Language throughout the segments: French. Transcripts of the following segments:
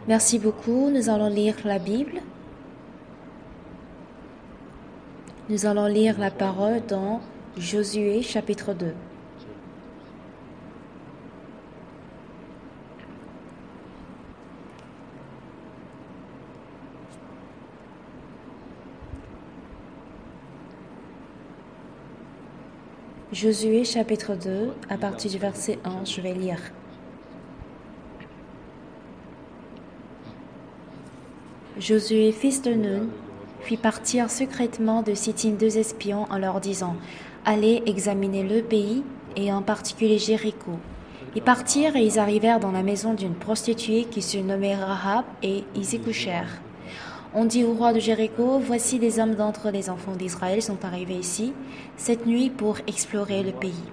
Merci beaucoup. Nous allons lire la Bible. Nous allons lire la parole dans Josué chapitre 2. Josué chapitre 2, à partir du verset 1, je vais lire. Josué, fils de Nun, fit partir secrètement de Sittim 2 espions en leur disant « Allez examiner le pays, et en particulier Jéricho. » Ils partirent et ils arrivèrent dans la maison d'une prostituée qui se nommait Rahab, et ils y couchèrent. On dit au roi de Jéricho, « Voici des hommes d'entre les enfants d'Israël sont arrivés ici, cette nuit pour explorer le pays. »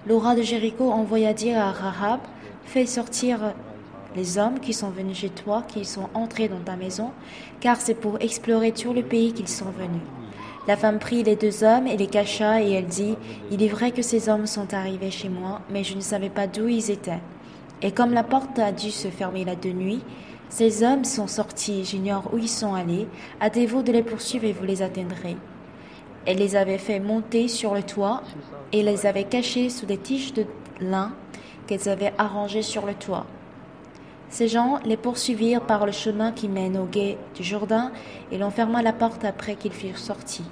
Le roi de Jéricho envoya dire à Rahab, « Fais sortir les hommes qui sont venus chez toi, qui sont entrés dans ta maison, car c'est pour explorer tout le pays qu'ils sont venus. » La femme prit les 2 hommes et les cacha, et elle dit, « Il est vrai que ces hommes sont arrivés chez moi, mais je ne savais pas d'où ils étaient. Et comme la porte a dû se fermer la de nuit, ces hommes sont sortis, j'ignore où ils sont allés, hâtez-vous de les poursuivre et vous les atteindrez. » Elle les avait fait monter sur le toit et les avait cachés sous des tiges de lin qu'elles avaient arrangées sur le toit. Ces gens les poursuivirent par le chemin qui mène au gué du Jourdain et l'on ferma la porte après qu'ils furent sortis.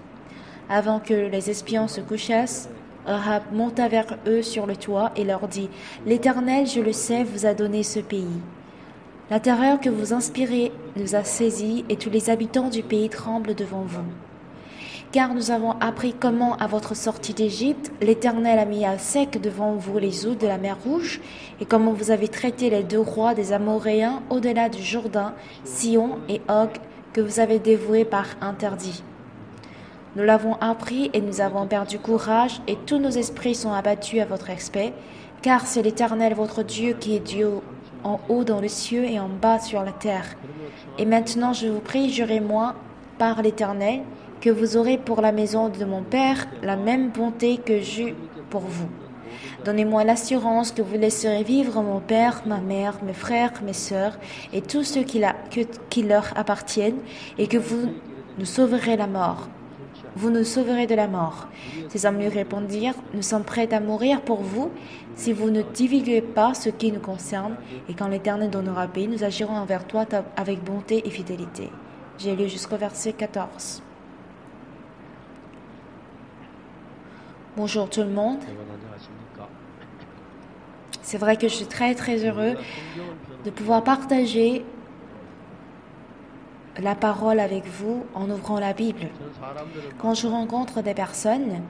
Avant que les espions se couchassent, Rahab monta vers eux sur le toit et leur dit « L'Éternel, je le sais, vous a donné ce pays. La terreur que vous inspirez nous a saisis et tous les habitants du pays tremblent devant vous. Car nous avons appris comment, à votre sortie d'Égypte, l'Éternel a mis à sec devant vous les eaux de la mer Rouge, et comment vous avez traité les 2 rois des Amoréens au-delà du Jourdain, Sion et Og, que vous avez dévoués par interdit. Nous l'avons appris et nous avons perdu courage, et tous nos esprits sont abattus à votre aspect, car c'est l'Éternel votre Dieu qui est Dieu en haut dans les cieux et en bas sur la terre. Et maintenant je vous prie, jurez-moi par l'Éternel, que vous aurez pour la maison de mon Père la même bonté que j'eus pour vous. Donnez-moi l'assurance que vous laisserez vivre mon père, ma mère, mes frères, mes sœurs et tous ceux qui leur appartiennent, et que vous nous sauverez la mort. Vous nous sauverez de la mort. » Ces hommes lui répondirent, « Nous sommes prêts à mourir pour vous, si vous ne divulguez pas ce qui nous concerne, et quand l'Éternel donnera paix, nous agirons envers toi avec bonté et fidélité. » J'ai lu jusqu'au verset 14. Bonjour tout le monde. C'est vrai que je suis très très heureux de pouvoir partager la parole avec vous en ouvrant la Bible. Quand je rencontre des personnes,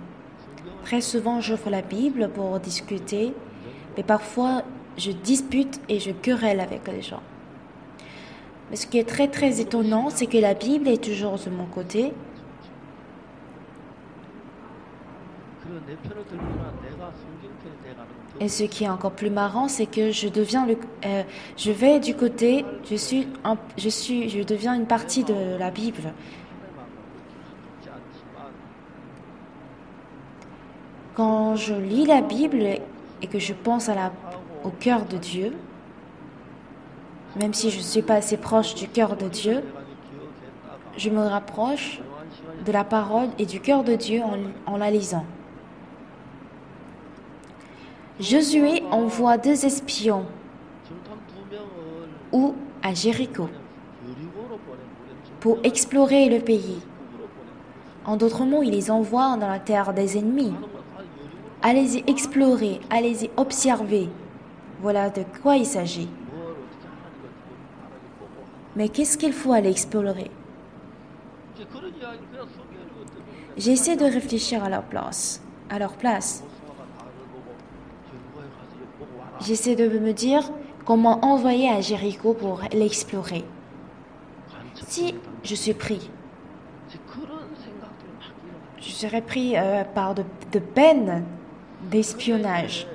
très souvent j'ouvre la Bible pour discuter, mais parfois je dispute et je querelle avec les gens. Mais ce qui est très très étonnant, c'est que la Bible est toujours de mon côté. Et ce qui est encore plus marrant, c'est que je deviens je deviens une partie de la Bible. Quand je lis la Bible et que je pense au cœur de Dieu, même si je ne suis pas assez proche du cœur de Dieu, je me rapproche de la parole et du cœur de Dieu en la lisant. Josué envoie 2 espions à Jéricho pour explorer le pays. En d'autres mots, il les envoie dans la terre des ennemis. Allez-y explorer, allez-y observer. Voilà de quoi il s'agit. Mais qu'est-ce qu'il faut aller explorer? J'essaie de réfléchir à leur place. J'essaie de me dire comment envoyer à Jéricho pour l'explorer. Si je suis pris, je serais pris par de peines d'espionnage.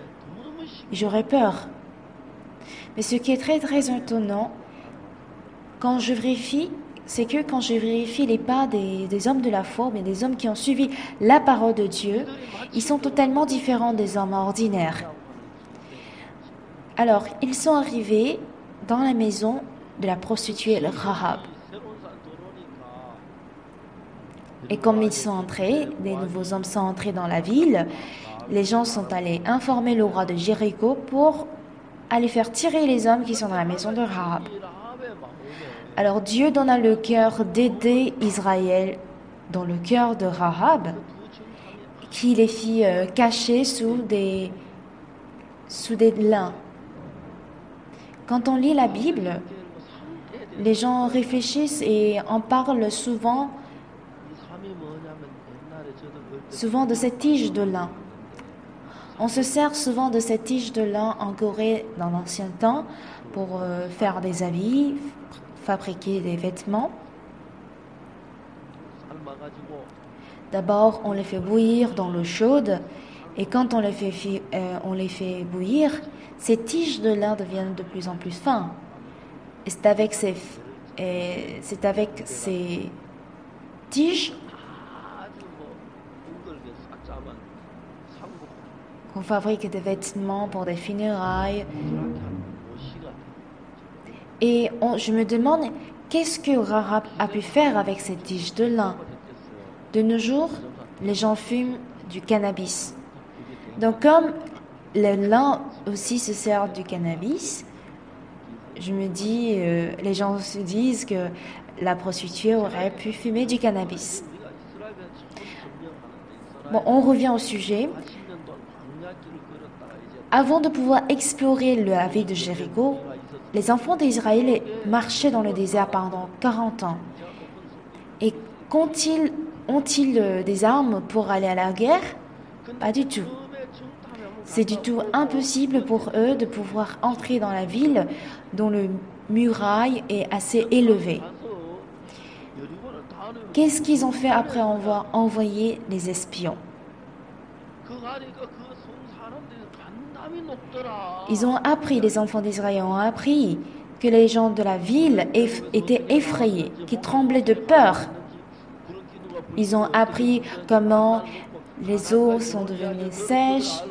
J'aurais peur. Mais ce qui est très très étonnant, quand je vérifie, c'est que quand je vérifie les pas des hommes de la foi, mais des hommes qui ont suivi la parole de Dieu, ils sont totalement différents des hommes ordinaires. Alors, ils sont arrivés dans la maison de la prostituée Rahab. Et comme ils sont entrés, des nouveaux hommes sont entrés dans la ville, les gens sont allés informer le roi de Jéricho pour aller faire tirer les hommes qui sont dans la maison de Rahab. Alors Dieu donna le cœur d'aider Israël dans le cœur de Rahab, qui les fit cacher sous des lins. Quand on lit la Bible, les gens réfléchissent et en parlent souvent de cette tige de lin. On se sert souvent de cette tige de lin en Corée dans l'ancien temps pour faire des habits, fabriquer des vêtements. D'abord, on les fait bouillir dans l'eau chaude et quand on les fait bouillir, ces tiges de lin deviennent de plus en plus fines. Et c'est avec ces tiges qu'on fabrique des vêtements pour des funérailles. Et je me demande, qu'est-ce que Rahab a pu faire avec ces tiges de lin? De nos jours, les gens fument du cannabis. Donc comme le lin aussi se sert du cannabis, je me dis, les gens se disent que la prostituée aurait pu fumer du cannabis. Bon, on revient au sujet. Avant de pouvoir explorer la ville de Jéricho, les enfants d'Israël marchaient dans le désert pendant 40 ans. Et ont-ils des armes pour aller à la guerre? Pas du tout. C'est du tout impossible pour eux de pouvoir entrer dans la ville dont le muraille est assez élevé. Qu'est-ce qu'ils ont fait après avoir envoyé les espions? Les enfants d'Israël ont appris que les gens de la ville étaient effrayés, qu'ils tremblaient de peur. Ils ont appris comment les eaux sont devenues sèches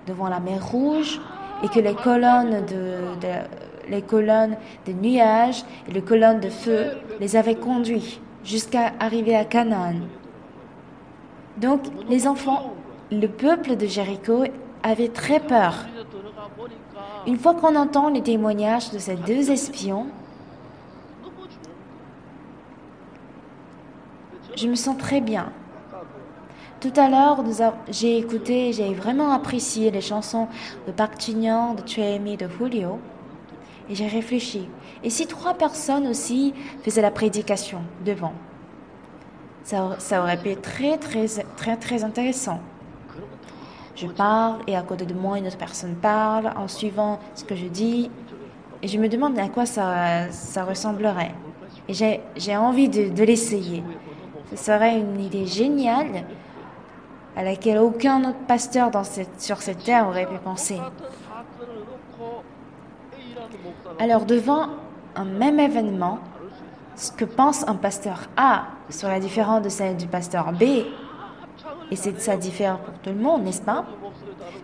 devant la mer Rouge et que les colonnes des nuages et les colonnes de feu les avaient conduits jusqu'à arriver à Canaan. Donc, les enfants, le peuple de Jéricho avait très peur. Une fois qu'on entend les témoignages de ces deux espions, je me sens très bien. Tout à l'heure, j'ai vraiment apprécié les chansons de Park Jin-young, de Choi-mi, de Julio, et j'ai réfléchi. Et si 3 personnes aussi faisaient la prédication devant, ça aurait pu être très, très, très, très intéressant. Je parle et à côté de moi, une autre personne parle en suivant ce que je dis, et je me demande à quoi ça ressemblerait. Et j'ai envie de l'essayer. Ce serait une idée géniale à laquelle aucun autre pasteur sur cette terre aurait pu penser. Alors, devant un même événement, ce que pense un pasteur A sera différent de celle du pasteur B, et ça diffère pour tout le monde, n'est-ce pas?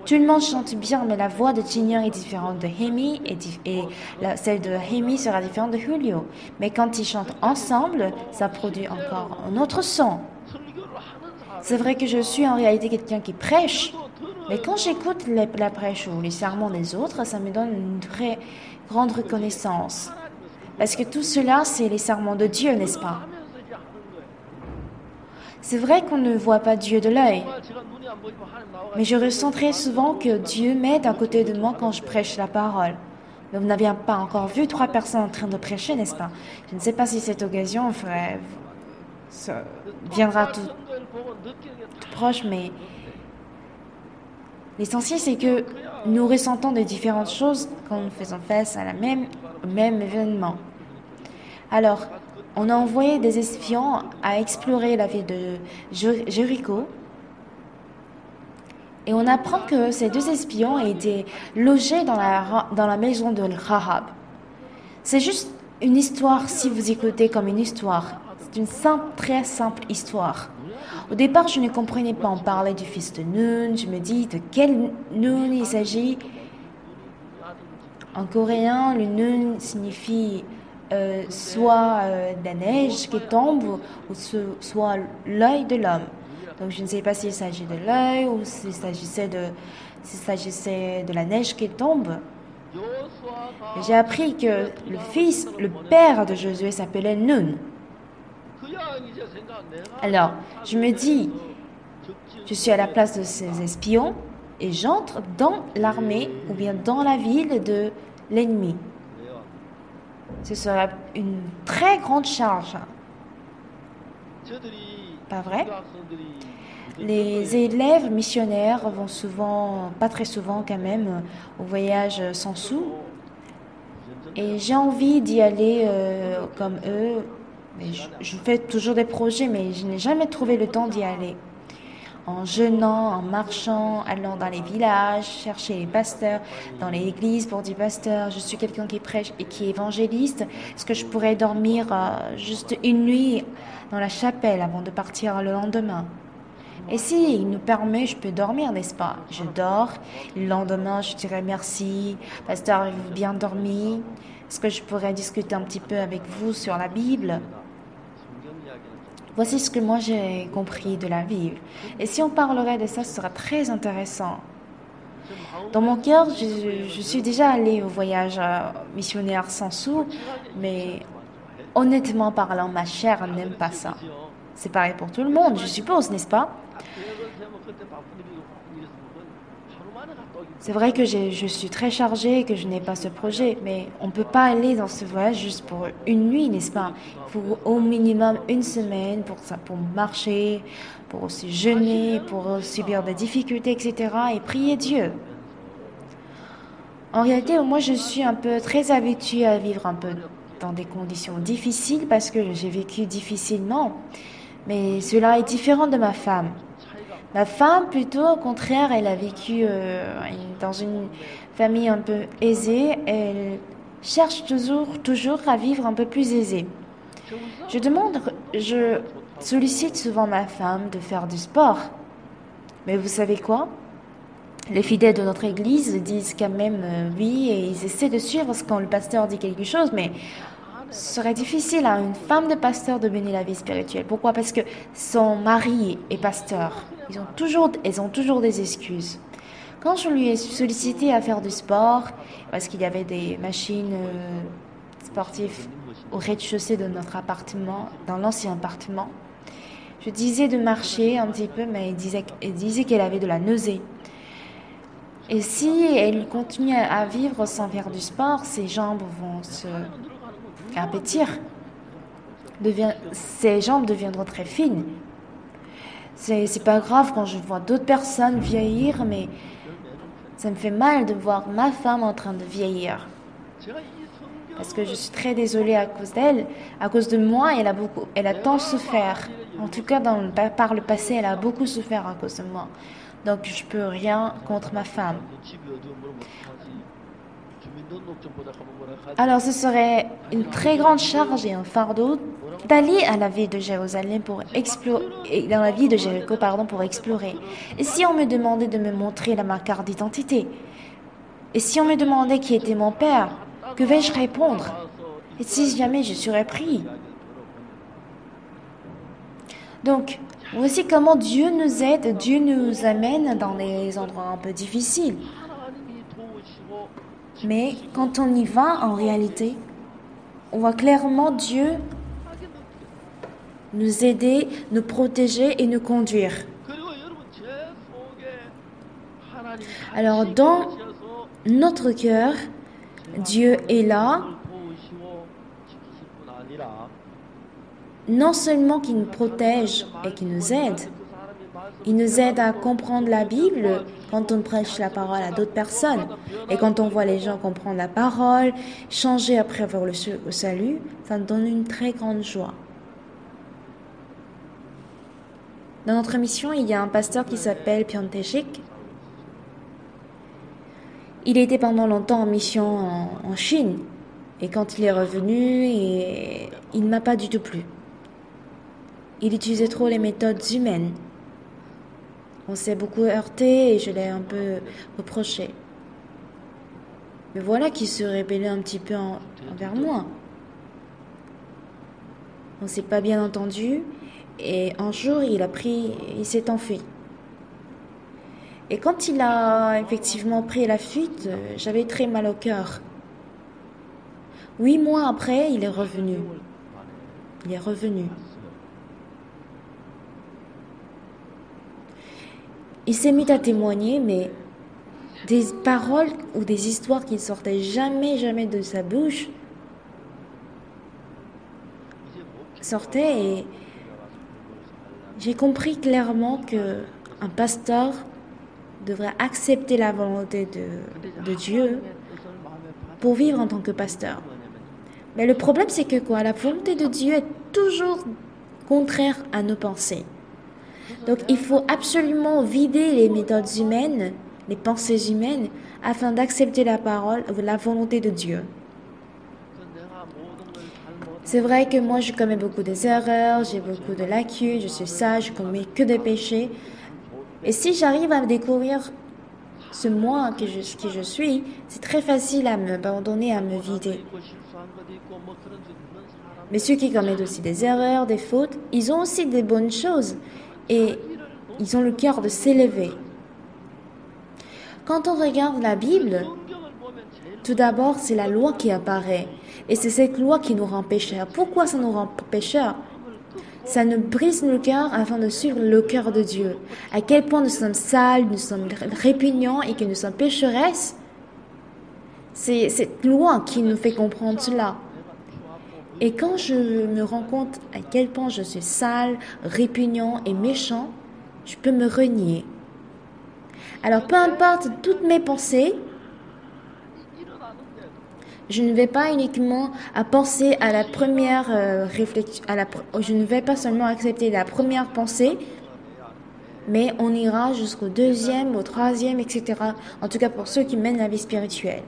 Tout le monde chante bien, mais la voix de Jin-young est différente de Hemi, et celle de Hemi sera différente de Julio. Mais quand ils chantent ensemble, ça produit encore un autre son. C'est vrai que je suis en réalité quelqu'un qui prêche, mais quand j'écoute la prêche ou les sermons des autres, ça me donne une très grande reconnaissance. Parce que tout cela, c'est les sermons de Dieu, n'est-ce pas? C'est vrai qu'on ne voit pas Dieu de l'œil, mais je ressens très souvent que Dieu m'aide à côté de moi quand je prêche la parole. Mais vous n'avez pas encore vu 3 personnes en train de prêcher, n'est-ce pas? Je ne sais pas si cette occasion viendra tout proche, mais l'essentiel, c'est que nous ressentons de différentes choses quand nous faisons face au même événement. Alors, on a envoyé des espions à explorer la ville de Jéricho. Et on apprend que ces 2 espions étaient logés dans la maison de Rahab. C'est juste une histoire, si vous écoutez comme une histoire. C'est une très simple histoire. Au départ, je ne comprenais pas. On parlait du fils de Nun. Je me dis de quel Nun il s'agit. En coréen, le Nun signifie soit la neige qui tombe ou soit l'œil de l'homme. Donc je ne sais pas s'il s'agit de l'œil ou s'il s'agissait de la neige qui tombe. J'ai appris que le père de Josué s'appelait Nun. Alors, je me dis, je suis à la place de ces espions et j'entre dans l'armée ou bien dans la ville de l'ennemi. Ce sera une très grande charge. Pas vrai? Les élèves missionnaires vont souvent, pas très souvent quand même, au voyage sans sous. Et j'ai envie d'y aller comme eux. Mais je fais toujours des projets, mais je n'ai jamais trouvé le temps d'y aller. En jeûnant, en marchant, allant dans les villages, chercher les pasteurs, dans les églises pour dire pasteur, je suis quelqu'un qui prêche et qui est évangéliste. Est-ce que je pourrais dormir juste une nuit dans la chapelle avant de partir le lendemain? Et si il nous permet, je peux dormir, n'est-ce pas? Je dors, le lendemain je dirai merci, pasteur, avez-vous bien dormi? Est-ce que je pourrais discuter un petit peu avec vous sur la Bible? Voici ce que moi j'ai compris de la Bible. Et si on parlerait de ça, ce sera très intéressant. Dans mon cœur, je suis déjà allée au voyage missionnaire sans sous, mais honnêtement parlant, ma chair n'aime pas ça. C'est pareil pour tout le monde, je suppose, n'est-ce pas? C'est vrai que je suis très chargée et que je n'ai pas ce projet, mais on ne peut pas aller dans ce voyage juste pour une nuit, n'est-ce pas? Il faut au minimum une semaine pour ça, pour marcher, pour aussi jeûner, pour subir des difficultés, etc. et prier Dieu. En réalité, moi, je suis un peu très habituée à vivre un peu dans des conditions difficiles parce que j'ai vécu difficilement. Mais cela est différent de ma femme. Ma femme, plutôt, au contraire, elle a vécu dans une famille un peu aisée. Elle cherche toujours à vivre un peu plus aisée. Je sollicite souvent ma femme de faire du sport. Mais vous savez quoi? Les fidèles de notre église disent quand même oui et ils essaient de suivre quand le pasteur dit quelque chose, mais ce serait difficile à une femme de pasteur de mener la vie spirituelle. Pourquoi? Parce que son mari est pasteur. Elles ont toujours des excuses. Quand je lui ai sollicité à faire du sport, parce qu'il y avait des machines sportives au rez-de-chaussée de notre appartement, dans l'ancien appartement, je disais de marcher un petit peu, mais elle disait qu'elle avait de la nausée. Et si elle continue à vivre sans faire du sport, ses jambes vont se appétir. Ses jambes deviendront très fines. C'est pas grave quand je vois d'autres personnes vieillir, mais ça me fait mal de voir ma femme en train de vieillir. Parce que je suis très désolée à cause d'elle. À cause de moi, elle a tant souffert. En tout cas, par le passé, elle a beaucoup souffert à cause de moi. Donc, je peux rien contre ma femme. Alors, ce serait une très grande charge et un fardeau d'aller à la ville de Jérusalem dans la ville de Jéricho, pour explorer. Et si on me demandait de me montrer ma carte d'identité? Et si on me demandait qui était mon père? Que vais-je répondre? Et si jamais je serais pris? Donc, voici comment Dieu nous aide, Dieu nous amène dans des endroits un peu difficiles. Mais quand on y va, en réalité, on voit clairement Dieu nous aider, nous protéger et nous conduire. Alors, dans notre cœur, Dieu est là, non seulement qui nous protège et qui nous aide, il nous aide à comprendre la Bible quand on prêche la parole à d'autres personnes. Et quand on voit les gens comprendre la parole, changer après avoir le salut, ça nous donne une très grande joie. Dans notre mission, il y a un pasteur qui s'appelle Pyeontae-sik. Il était pendant longtemps en mission en Chine. Et quand il est revenu, il ne m'a pas du tout plu. Il utilisait trop les méthodes humaines. On s'est beaucoup heurté et je l'ai un peu reproché. Mais voilà qu'il se rébellait un petit peu envers moi. On ne s'est pas bien entendu et un jour il s'est enfui. Et quand il a effectivement pris la fuite, j'avais très mal au cœur. 8 mois après, il est revenu. Il est revenu. Il s'est mis à témoigner, mais des paroles ou des histoires qui ne sortaient jamais de sa bouche sortaient et j'ai compris clairement que un pasteur devrait accepter la volonté de Dieu pour vivre en tant que pasteur. Mais le problème, c'est que la volonté de Dieu est toujours contraire à nos pensées. Donc, il faut absolument vider les méthodes humaines, les pensées humaines, afin d'accepter la parole ou la volonté de Dieu. C'est vrai que moi, je commets beaucoup d'erreurs, j'ai beaucoup de lacunes, je suis sage, je commets que des péchés. Et si j'arrive à découvrir ce moi qui je suis, c'est très facile à m'abandonner, à me vider. Mais ceux qui commettent aussi des erreurs, des fautes, ils ont aussi des bonnes choses et ils ont le cœur de s'élever. Quand on regarde la Bible, tout d'abord, c'est la loi qui apparaît. Et c'est cette loi qui nous rend pécheurs. Pourquoi ça nous rend pécheurs? Ça nous brise le cœur afin de suivre le cœur de Dieu. À quel point nous sommes sales, nous sommes répugnants et que nous sommes pécheresses. C'est cette loi qui nous fait comprendre cela. Et quand je me rends compte à quel point je suis sale, répugnant et méchant, je peux me renier. Alors peu importe toutes mes pensées, je ne vais pas uniquement à penser à la première réflexion, je ne vais pas seulement accepter la première pensée, mais on ira jusqu'au deuxième, au troisième, etc. En tout cas pour ceux qui mènent la vie spirituelle.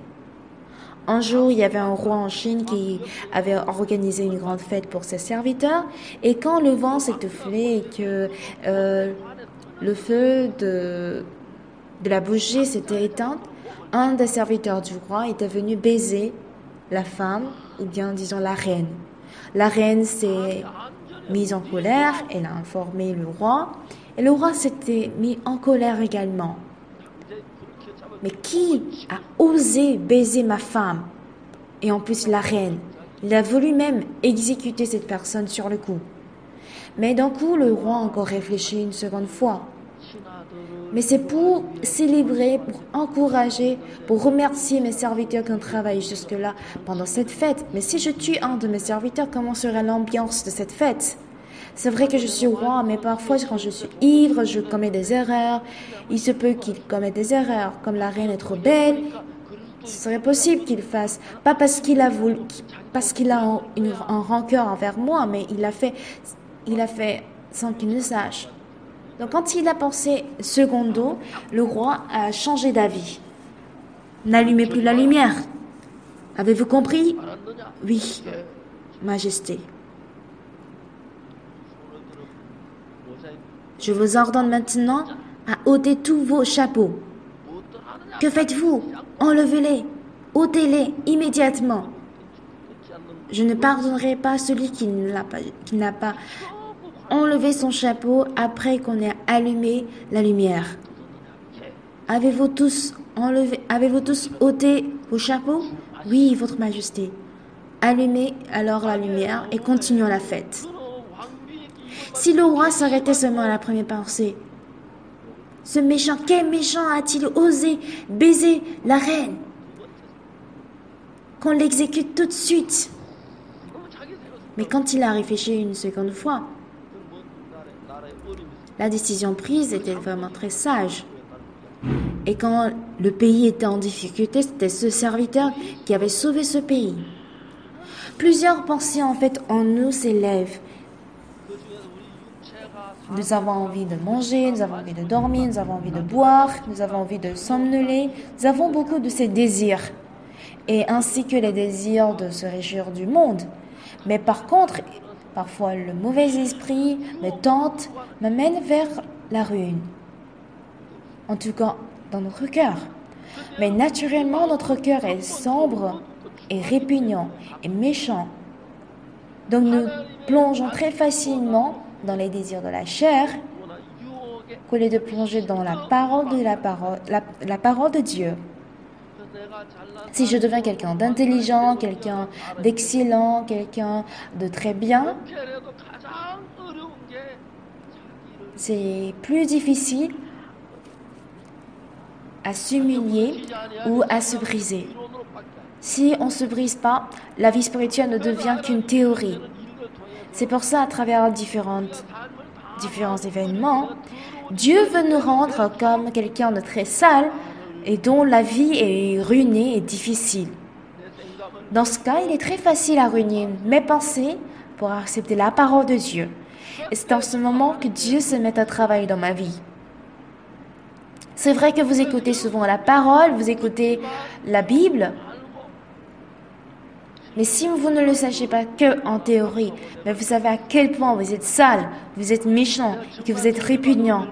Un jour, il y avait un roi en Chine qui avait organisé une grande fête pour ses serviteurs, et quand le vent s'étouffait et que le feu de la bougie s'était éteint, un des serviteurs du roi était venu baiser la femme, ou bien disons la reine. La reine s'est mise en colère, elle a informé le roi, et le roi s'était mis en colère également. Mais qui a osé baiser ma femme? Et en plus la reine. Il a voulu même exécuter cette personne sur le coup. Mais d'un coup, le roi a encore réfléchi une seconde fois. Mais c'est pour célébrer, pour encourager, pour remercier mes serviteurs qui ont travaillé jusque-là pendant cette fête. Mais si je tue un de mes serviteurs, comment serait l'ambiance de cette fête? C'est vrai que je suis roi, mais parfois quand je suis ivre, je commets des erreurs. Il se peut qu'il commette des erreurs. Comme la reine est trop belle, ce serait possible qu'il fasse. Pas parce qu'il a voulu, parce qu'il a un rancœur envers moi, mais il a fait sans qu'il ne sache. Donc quand il a pensé secondo, le roi a changé d'avis. N'allumez plus la lumière. Avez-vous compris? Oui, Majesté. Je vous ordonne maintenant à ôter tous vos chapeaux. Que faites-vous? Enlevez-les, ôtez-les immédiatement. Je ne pardonnerai pas celui qui n'a pas enlevé son chapeau après qu'on ait allumé la lumière. Avez-vous tous ôté vos chapeaux? Oui, Votre Majesté. Allumez alors la lumière et continuons la fête. Si le roi s'arrêtait seulement à la première pensée, ce méchant, quel méchant a-t-il osé baiser la reine? Qu'on l'exécute tout de suite. Mais quand il a réfléchi une seconde fois, la décision prise était vraiment très sage. Et quand le pays était en difficulté, c'était ce serviteur qui avait sauvé ce pays. Plusieurs pensées en fait en nous s'élèvent. Nous avons envie de manger, nous avons envie de dormir, nous avons envie de boire, nous avons envie de somnoler. Nous avons beaucoup de ces désirs, et ainsi que les désirs de se réjouir du monde. Mais par contre, parfois le mauvais esprit me tente, me mène vers la ruine. En tout cas, dans notre cœur. Mais naturellement, notre cœur est sombre et répugnant et méchant. Donc nous plongeons très facilement dans les désirs de la chair qu'au lieu de plonger dans la parole de Dieu. Si je deviens quelqu'un d'intelligent, quelqu'un d'excellent, quelqu'un de très bien, c'est plus difficile à s'humilier ou à se briser. Si on ne se brise pas, la vie spirituelle ne devient qu'une théorie. C'est pour ça, à travers différents événements, Dieu veut nous rendre comme quelqu'un de très sale et dont la vie est ruinée et difficile. Dans ce cas, il est très facile à ruiner mes pensées pour accepter la parole de Dieu. Et c'est en ce moment que Dieu se met à travailler dans ma vie. C'est vrai que vous écoutez souvent la parole, vous écoutez la Bible, mais si vous ne le sachez pas que en théorie, mais vous savez à quel point vous êtes sale, vous êtes méchant et que vous êtes répugnant.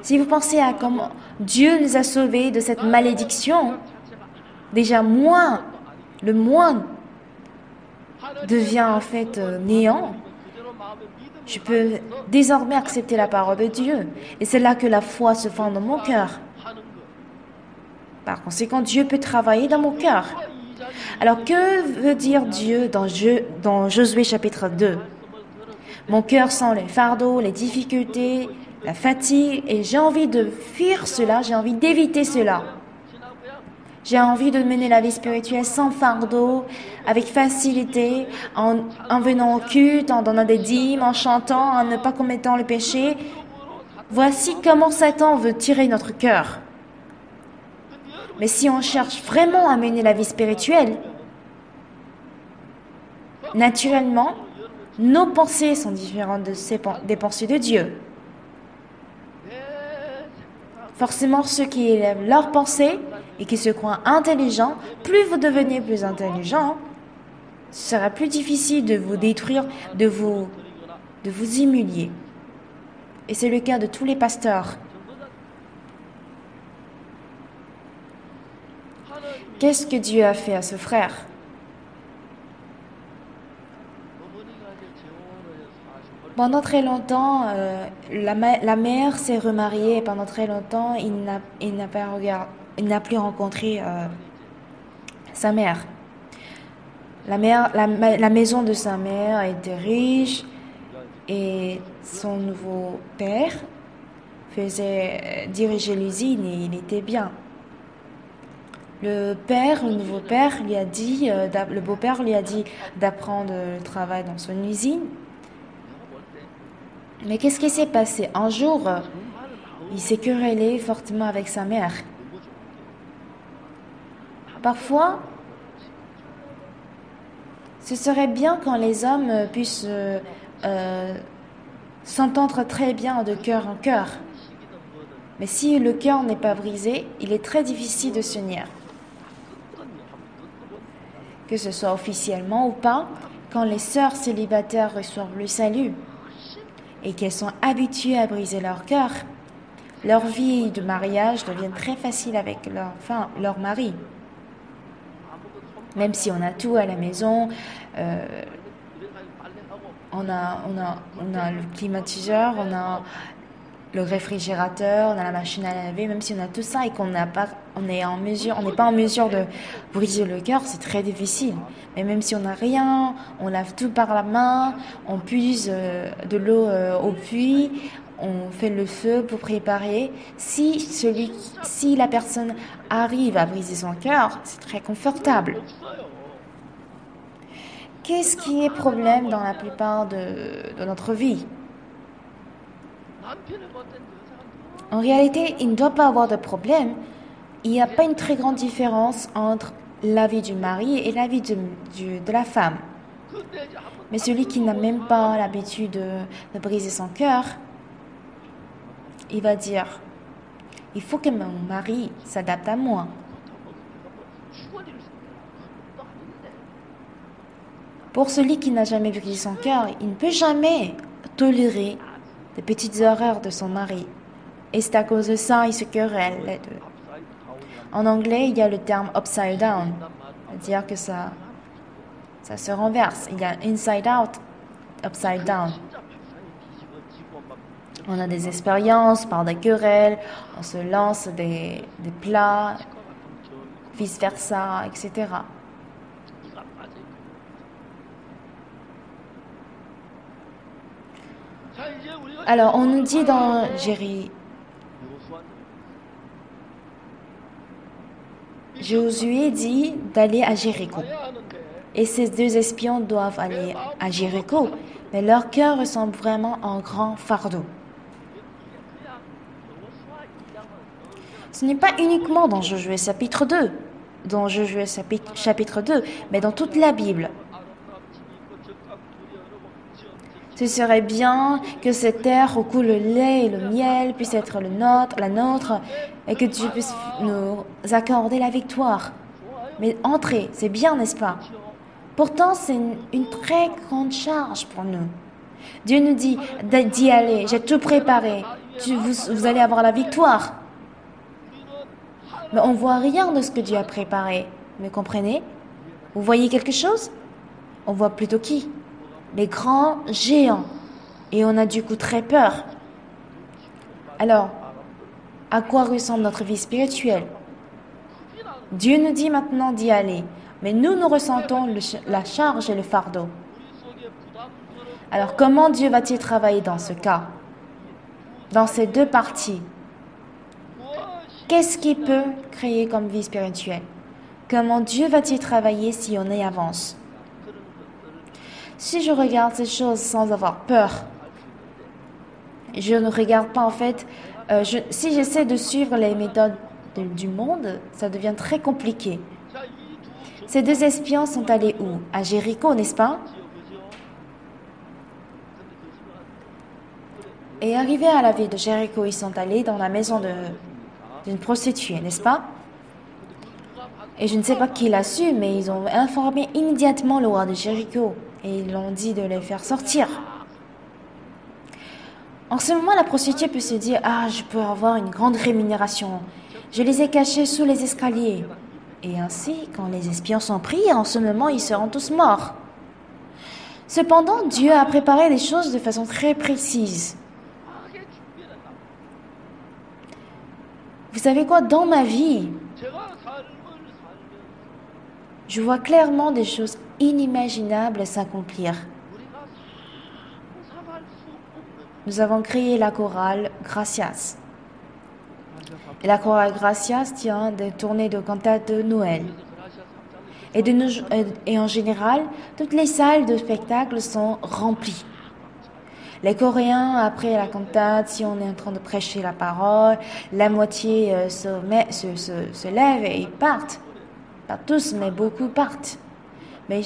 Si vous pensez à comment Dieu nous a sauvés de cette malédiction, déjà le moins devient en fait néant. Je peux désormais accepter la parole de Dieu. Et c'est là que la foi se forme dans mon cœur. Par conséquent, Dieu peut travailler dans mon cœur. Alors, que veut dire Dieu dans Josué chapitre 2? Mon cœur sent les fardeaux, les difficultés, la fatigue, et j'ai envie de fuir cela, j'ai envie d'éviter cela. J'ai envie de mener la vie spirituelle sans fardeau, avec facilité, en venant au culte, en donnant des dîmes, en chantant, en ne pas commettant le péché. Voici comment Satan veut tirer notre cœur. Mais si on cherche vraiment à mener la vie spirituelle, naturellement, nos pensées sont différentes des pensées de Dieu. Forcément, ceux qui élèvent leurs pensées et qui se croient intelligents, plus vous devenez plus intelligent, ce sera plus difficile de vous détruire, de vous humilier. Et c'est le cas de tous les pasteurs. Qu'est-ce que Dieu a fait à ce frère? Pendant très longtemps, la mère s'est remariée et pendant très longtemps, il n'a plus rencontré sa mère. La maison de sa mère était riche et son nouveau père faisait diriger l'usine et il était bien. Le nouveau père lui a dit, le beau-père lui a dit d'apprendre le travail dans son usine. Mais qu'est-ce qui s'est passé? Un jour, il s'est querellé fortement avec sa mère. Parfois, ce serait bien quand les hommes puissent s'entendre très bien de cœur en cœur. Mais si le cœur n'est pas brisé, il est très difficile de s'unir. Que ce soit officiellement ou pas, quand les sœurs célibataires reçoivent le salut et qu'elles sont habituées à briser leur cœur, leur vie de mariage devient très facile avec leur mari. Même si on a tout à la maison, on a le climatiseur, on a le réfrigérateur, on a la machine à laver, même si on a tout ça et qu'on n'est pas en mesure de briser le cœur, c'est très difficile. Mais même si on n'a rien, on lave tout par la main, on puise de l'eau au puits, on fait le feu pour préparer. Si la personne arrive à briser son cœur, c'est très confortable. Qu'est-ce qui est problème dans la plupart de notre vie? En réalité, il ne doit pas avoir de problème. Il n'y a pas une très grande différence entre la vie du mari et la vie de la femme. Mais celui qui n'a même pas l'habitude de briser son cœur, il va dire, il faut que mon mari s'adapte à moi. Pour celui qui n'a jamais brisé son cœur, il ne peut jamais tolérer les petites erreurs de son mari. Et c'est à cause de ça, ils se querellent les deux. En anglais, il y a le terme upside down, c'est-à-dire que ça Ça se renverse. Il y a inside out, upside down. On a des expériences par des querelles, on se lance des plats, vice-versa, etc. Alors, on nous dit dans Josué dit d'aller à Jéricho. Et ces deux espions doivent aller à Jéricho, mais leur cœur ressemble vraiment à un grand fardeau. Ce n'est pas uniquement dans Josué chapitre 2, chapitre 2, mais dans toute la Bible. Ce serait bien que cette terre où coule le lait et le miel puisse être la nôtre, et que Dieu puisse nous accorder la victoire. Mais entrez, c'est bien, n'est-ce pas? Pourtant, c'est une très grande charge pour nous. Dieu nous dit d'y aller, j'ai tout préparé, vous allez avoir la victoire. Mais on ne voit rien de ce que Dieu a préparé. Me comprenez? Vous voyez quelque chose? On voit plutôt qui? Les grands géants. Et on a du coup très peur. Alors, à quoi ressemble notre vie spirituelle? Dieu nous dit maintenant d'y aller, mais nous ressentons la charge et le fardeau. Alors, comment Dieu va-t-il travailler dans ce cas? Dans ces deux parties? Qu'est-ce qui peut créer comme vie spirituelle? Comment Dieu va-t-il travailler si on y avance? Si je regarde ces choses sans avoir peur, je ne regarde pas en fait, si j'essaie de suivre les méthodes du monde, ça devient très compliqué. Ces deux espions sont allés où? À Jéricho, n'est-ce pas? Et arrivés à la ville de Jéricho, ils sont allés dans la maison d'une prostituée, n'est-ce pas? Et je ne sais pas qui l'a su, mais ils ont informé immédiatement le roi de Jéricho et ils l'ont dit de les faire sortir. En ce moment, la prostituée peut se dire « Ah, je peux avoir une grande rémunération. Je les ai cachés sous les escaliers. » Et ainsi, quand les espions sont pris, en ce moment, ils seront tous morts. Cependant, Dieu a préparé les choses de façon très précise. Vous savez quoi, dans ma vie, je vois clairement des choses inimaginables s'accomplir. Nous avons créé la chorale Gracias. Et la chorale Gracias tient des tournées de cantates de Noël. Et en général, toutes les salles de spectacle sont remplies. Les Coréens, après la cantate, si on est en train de prêcher la parole, la moitié se lève et ils partent. Pas tous, mais beaucoup partent. Mais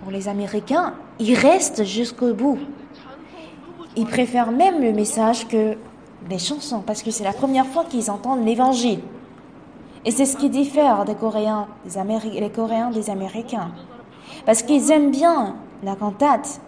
pour les Américains, ils restent jusqu'au bout. Ils préfèrent même le message que les chansons, parce que c'est la première fois qu'ils entendent l'évangile. Et c'est ce qui diffère des Coréens, les Coréens des Américains. Parce qu'ils aiment bien la cantate.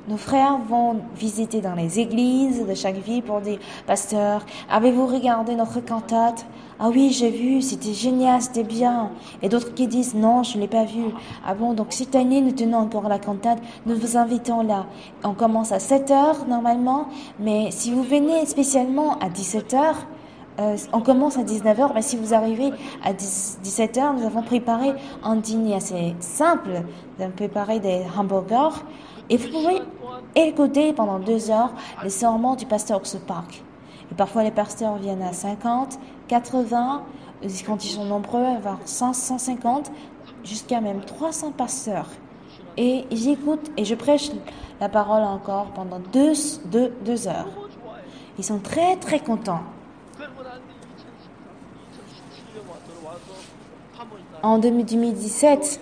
Nos frères vont visiter dans les églises de chaque ville pour dire « Pasteur, avez-vous regardé notre cantate? Ah oui, j'ai vu, c'était génial, c'était bien. » Et d'autres qui disent « Non, je ne l'ai pas vu. » Ah bon, donc cette année, nous tenons encore la cantate, nous vous invitons là. On commence à 7h normalement, mais si vous venez spécialement à 17h, on commence à 19h, mais si vous arrivez à 17h, nous avons préparé un dîner assez simple. Nous avons préparé des hamburgers. Et vous pouvez écouter pendant 2 heures les sermons du pasteur Oxford Park. Et parfois, les pasteurs viennent à 50, 80, quand ils sont nombreux, vers 150, jusqu'à même 300 pasteurs. Et j'écoute et je prêche la parole encore pendant 2 heures. Ils sont très, très contents. En 2017,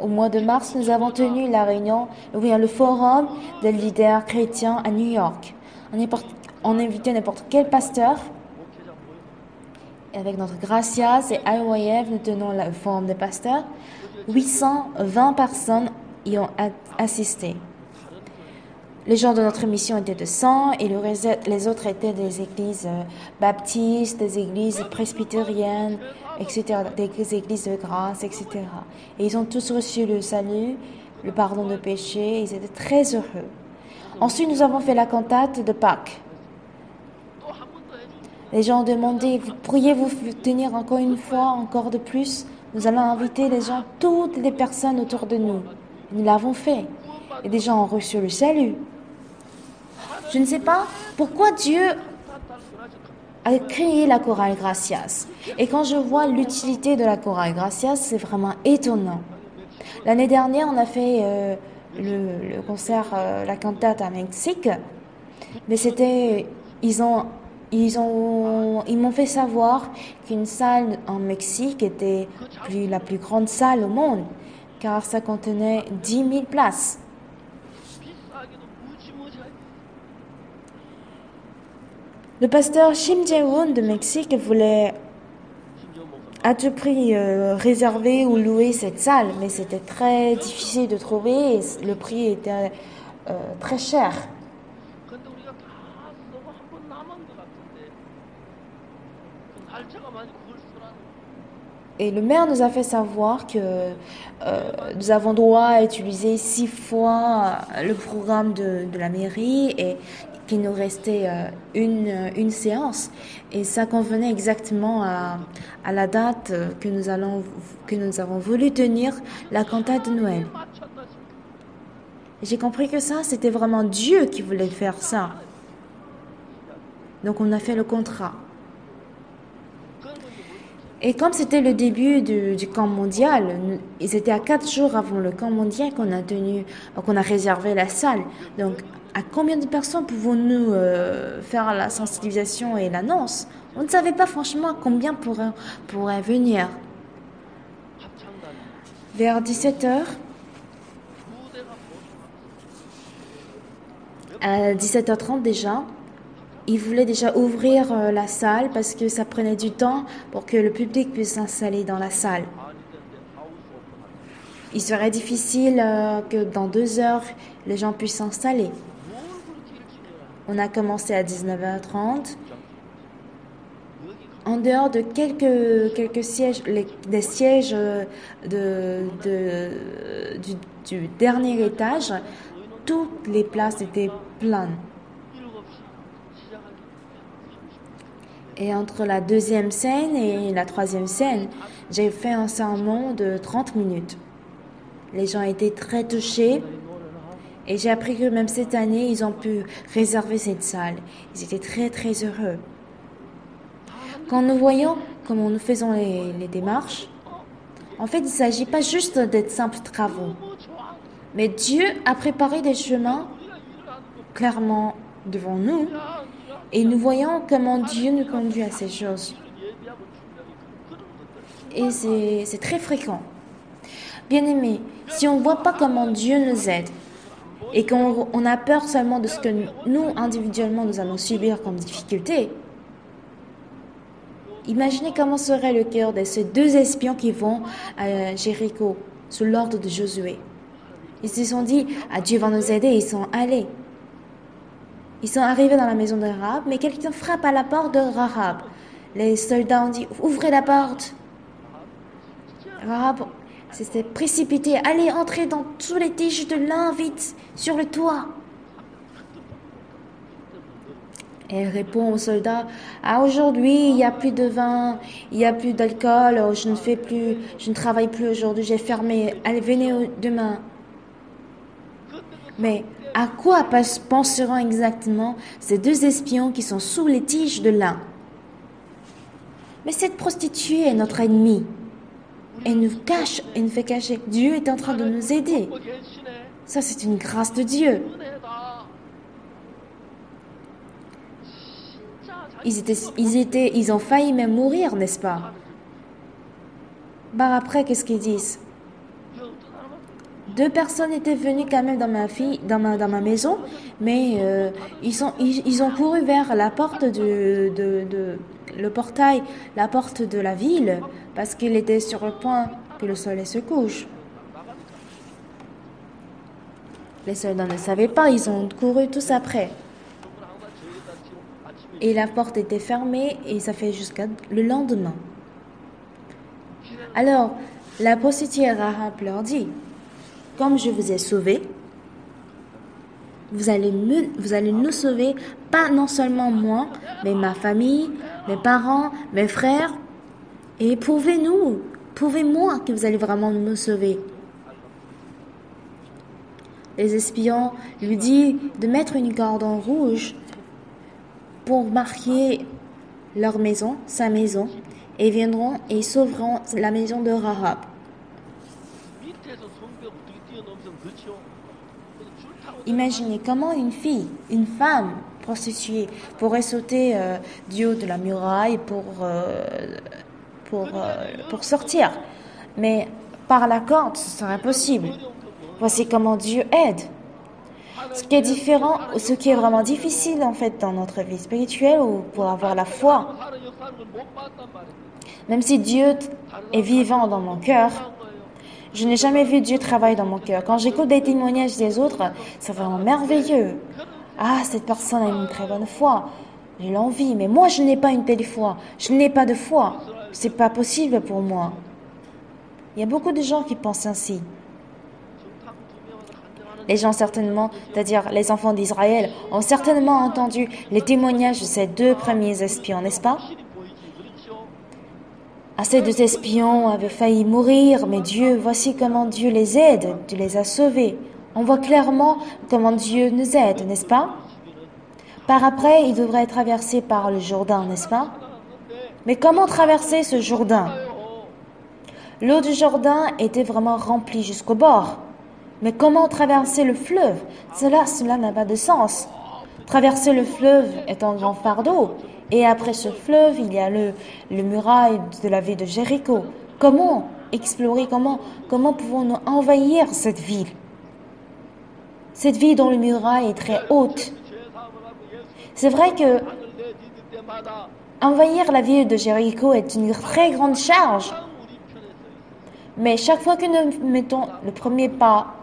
au mois de mars, nous avons tenu la réunion, le forum des leaders chrétiens à New York. On invitait n'importe quel pasteur. Avec notre Gracias et IYF, nous tenons le forum des pasteurs. 820 personnes y ont assisté. Les gens de notre mission étaient de 100 et les autres étaient des églises baptistes, des églises presbytériennes etc., des églises de grâce, etc. Et ils ont tous reçu le salut, le pardon de péché, ils étaient très heureux. Ensuite, nous avons fait la cantate de Pâques. Les gens ont demandé, pourriez-vous tenir encore une fois, encore de plus? Nous allons inviter les gens, toutes les personnes autour de nous. Nous l'avons fait. Et des gens ont reçu le salut. Je ne sais pas pourquoi Dieu a créé la chorale Gracias. Et quand je vois l'utilité de la chorale Gracias, c'est vraiment étonnant. L'année dernière, on a fait le concert, la cantate à Mexique. Mais ils m'ont fait savoir qu'une salle en Mexique était la plus grande salle au monde, car ça contenait 10 000 places. Le pasteur Shim Jae-woon de Mexique voulait à tout prix réserver ou louer cette salle, mais c'était très difficile de trouver et le prix était très cher. Et le maire nous a fait savoir que nous avons droit à utiliser 6 fois le programme de la mairie et qu'il nous restait une séance. Et ça convenait exactement à la date que nous avons voulu tenir la cantate de Noël. J'ai compris que ça, c'était vraiment Dieu qui voulait faire ça. Donc on a fait le contrat. Et comme c'était le début du camp mondial, c'était à 4 jours avant le camp mondial qu'on a réservé la salle. Donc, à combien de personnes pouvons-nous faire la sensibilisation et l'annonce? On ne savait pas franchement combien pourraient venir. Vers 17h, à 17h30 déjà, ils voulaient déjà ouvrir la salle parce que ça prenait du temps pour que le public puisse s'installer dans la salle. Il serait difficile que dans 2 heures, les gens puissent s'installer. On a commencé à 19h30. En dehors de quelques sièges, des sièges du dernier étage, toutes les places étaient pleines. Et entre la 2e scène et la 3e scène, j'ai fait un sermon de 30 minutes. Les gens étaient très touchés et j'ai appris que même cette année, ils ont pu réserver cette salle. Ils étaient très très heureux. Quand nous voyons comment nous faisons les démarches, en fait, il ne s'agit pas juste d'être simples travaux. Mais Dieu a préparé des chemins clairement devant nous. Et nous voyons comment Dieu nous conduit à ces choses. Et c'est très fréquent. Bien-aimés, si on ne voit pas comment Dieu nous aide et qu'on a peur seulement de ce que nous, individuellement, nous allons subir comme difficulté, imaginez comment serait le cœur de ces 2 espions qui vont à Jéricho sous l'ordre de Josué. Ils se sont dit, Dieu va nous aider, ils sont allés. Ils sont arrivés dans la maison de Rahab, mais quelqu'un frappe à la porte de Rahab. Les soldats ont dit, ouvrez la porte. Rahab s'est précipité, allez entrer dans tous les tiges de lin vite, sur le toit. Et elle répond aux soldats, aujourd'hui, il n'y a plus de vin, il n'y a plus d'alcool, je ne travaille plus aujourd'hui, j'ai fermé, allez, venez demain. Mais à quoi penseront exactement ces 2 espions qui sont sous les tiges de lin? Mais cette prostituée est notre ennemie. Elle nous cache, elle nous fait cacher. Dieu est en train de nous aider. Ça, c'est une grâce de Dieu. Ils ont failli même mourir, n'est-ce pas? Après, qu'est-ce qu'ils disent? 2 personnes étaient venues quand même dans ma maison, mais ils ont couru vers la porte le portail, la porte de la ville, parce qu'il était sur le point que le soleil se couche. Les soldats ne savaient pas, ils ont couru tous après. Et la porte était fermée et ça fait jusqu'à le lendemain. Alors, la prostituée Rahab leur dit, comme je vous ai sauvés, vous allez nous sauver, pas non seulement moi, mais ma famille, mes parents, mes frères, et prouvez-moi que vous allez vraiment nous sauver. Les espions lui disent de mettre une cordon rouge pour marquer leur maison, sa maison, et viendront et sauveront la maison de Rahab. Imaginez comment une femme prostituée pourrait sauter du haut de la muraille pour sortir. Mais par la corde, ce serait impossible. Voici comment Dieu aide. Ce qui est différent, ce qui est vraiment difficile en fait dans notre vie spirituelle ou pour avoir la foi. Même si Dieu est vivant dans mon cœur, je n'ai jamais vu Dieu travailler dans mon cœur. Quand j'écoute des témoignages des autres, c'est vraiment merveilleux. Ah, cette personne a une très bonne foi. J'ai l'envie, mais moi je n'ai pas une telle foi. Je n'ai pas de foi. C'est pas possible pour moi. Il y a beaucoup de gens qui pensent ainsi. Les gens certainement, c'est-à-dire les enfants d'Israël, ont certainement entendu les témoignages de ces deux premiers espions, n'est-ce pas? Ces deux espions avaient failli mourir, mais voici comment Dieu les aide, Dieu les a sauvés. On voit clairement comment Dieu nous aide, n'est-ce pas? Par après, ils devraient traverser par le Jourdain, n'est-ce pas? Mais comment traverser ce Jourdain? L'eau du Jourdain était vraiment remplie jusqu'au bord. Mais comment traverser le fleuve? Cela n'a pas de sens. Traverser le fleuve est un grand fardeau. Et après ce fleuve, il y a le muraille de la ville de Jéricho. Comment explorer, comment pouvons-nous envahir cette ville? Cette ville dont le muraille est très haute. C'est vrai que envahir la ville de Jéricho est une très grande charge. Mais chaque fois que nous mettons le premier pas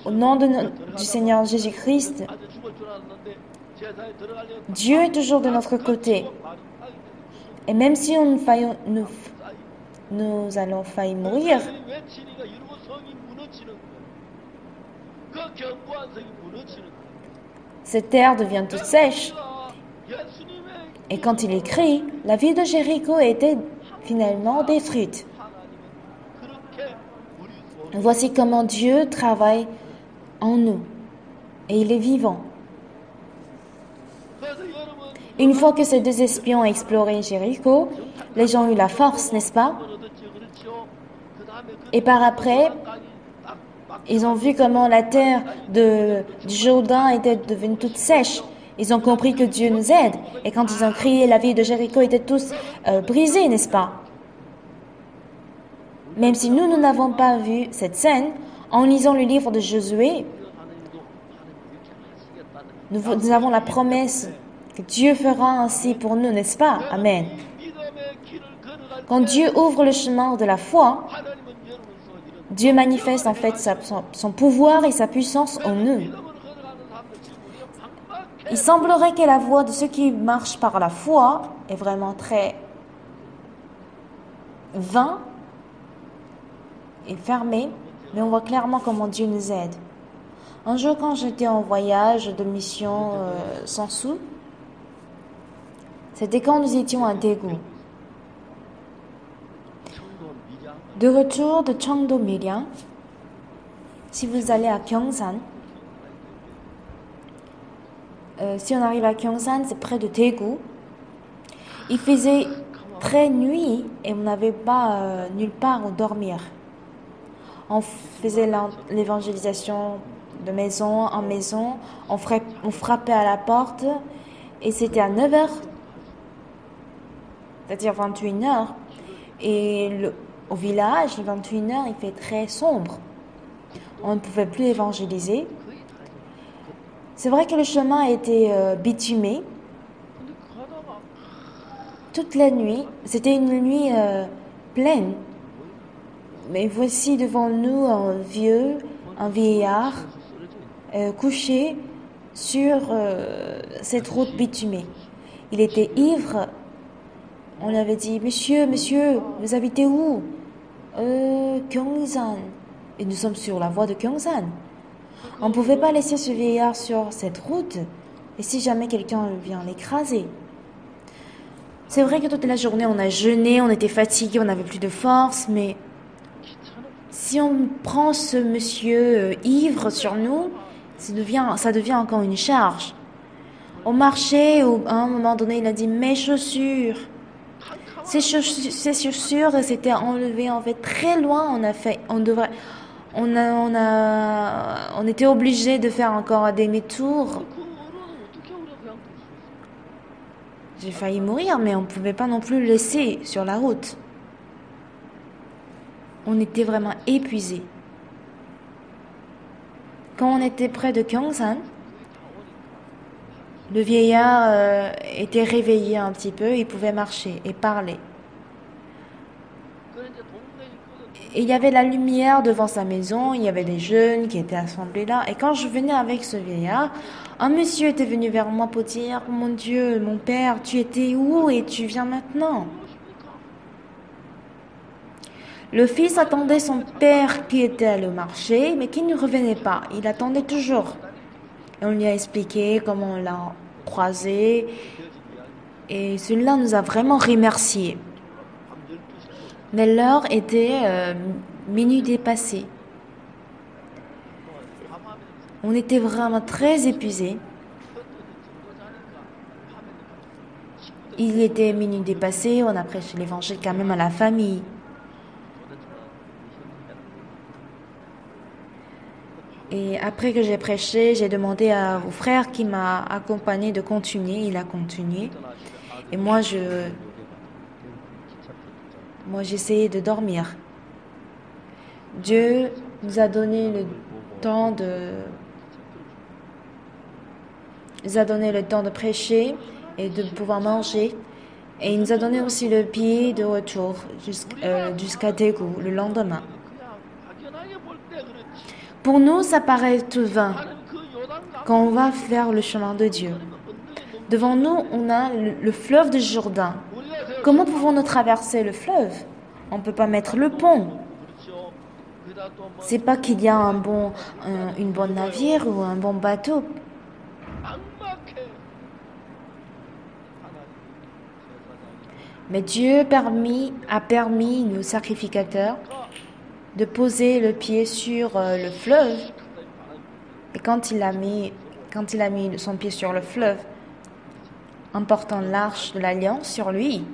au nom du Seigneur Jésus-Christ, Dieu est toujours de notre côté. Et même si nous allons faillir mourir, cette terre devient toute sèche. Et quand il écrit, la ville de Jéricho était finalement détruite. Voici comment Dieu travaille en nous. Et il est vivant. Une fois que ces deux espions ont exploré Jéricho, les gens ont eu la force, n'est-ce pas? Et par après, ils ont vu comment la terre du Jourdain était devenue toute sèche. Ils ont compris que Dieu nous aide. Et quand ils ont crié, la ville de Jéricho était tous brisée, n'est-ce pas? Même si nous n'avons pas vu cette scène, en lisant le livre de Josué, nous avons la promesse que Dieu fera ainsi pour nous, n'est-ce pas? Amen. Quand Dieu ouvre le chemin de la foi, Dieu manifeste en fait son pouvoir et sa puissance en nous. Il semblerait que la voie de ceux qui marchent par la foi est vraiment très vain et fermée, mais on voit clairement comment Dieu nous aide. Un jour, quand j'étais en voyage de mission sans sous, c'était quand nous étions à Daegu. De retour de Cheongdo Miryang, si vous allez à Gyeongsan, si on arrive à Gyeongsan, c'est près de Daegu. Il faisait très nuit et on n'avait pas nulle part où dormir. On faisait l'évangélisation de maison en maison, on frappait à la porte et c'était à 9h, c'est-à-dire 21h. Et au village, 21h, il fait très sombre. On ne pouvait plus évangéliser. C'est vrai que le chemin était bitumé. Toute la nuit, c'était une nuit pleine. Mais voici devant nous un vieillard, couché sur cette route bitumée. Il était ivre. On lui avait dit, monsieur, vous habitez où? Gyeongsan. Et nous sommes sur la voie de Gyeongsan. On ne pouvait pas laisser ce vieillard sur cette route. Et si jamais quelqu'un vient l'écraser? C'est vrai que toute la journée, on a jeûné, on était fatigué, on n'avait plus de force, mais si on prend ce monsieur ivre sur nous, ça devient encore une charge. On marchait, à un moment donné, il a dit « mes chaussures ». Ces chaussures s'étaient enlevées en fait très loin. On était obligé de faire encore un demi-tour. J'ai failli mourir, mais on ne pouvait pas non plus le laisser sur la route. On était vraiment épuisés. Quand on était près de Gyeongsan, le vieillard était réveillé un petit peu, il pouvait marcher et parler. Et il y avait la lumière devant sa maison, il y avait des jeunes qui étaient assemblés là. Et quand je venais avec ce vieillard, un monsieur était venu vers moi pour dire « Mon Dieu, mon père, tu étais où et tu viens maintenant ?» Le fils attendait son père qui était allé au marché, mais qui ne revenait pas. Il attendait toujours. Et on lui a expliqué comment on l'a croisé. Et celui-là nous a vraiment remerciés. Mais l'heure était minuit dépassé. On était vraiment très épuisés. Il était minuit dépassé, on a prêché l'évangile quand même à la famille. Et après que j'ai prêché, j'ai demandé au frère qui m'a accompagné de continuer. Il a continué. Et moi, j'essayais de dormir. Dieu nous a donné le temps de prêcher et de pouvoir manger. Et il nous a donné aussi le billet de retour jusqu'à Daegu le lendemain. Pour nous, ça paraît tout vain quand on va faire le chemin de Dieu. Devant nous, on a le fleuve de Jourdain. Comment pouvons-nous traverser le fleuve? On ne peut pas mettre le pont. C'est pas qu'il y a une bonne navire ou un bon bateau. Mais Dieu a permis nos sacrificateurs de poser le pied sur le fleuve. Et quand il a mis son pied sur le fleuve, en portant l'arche de l'alliance sur lui,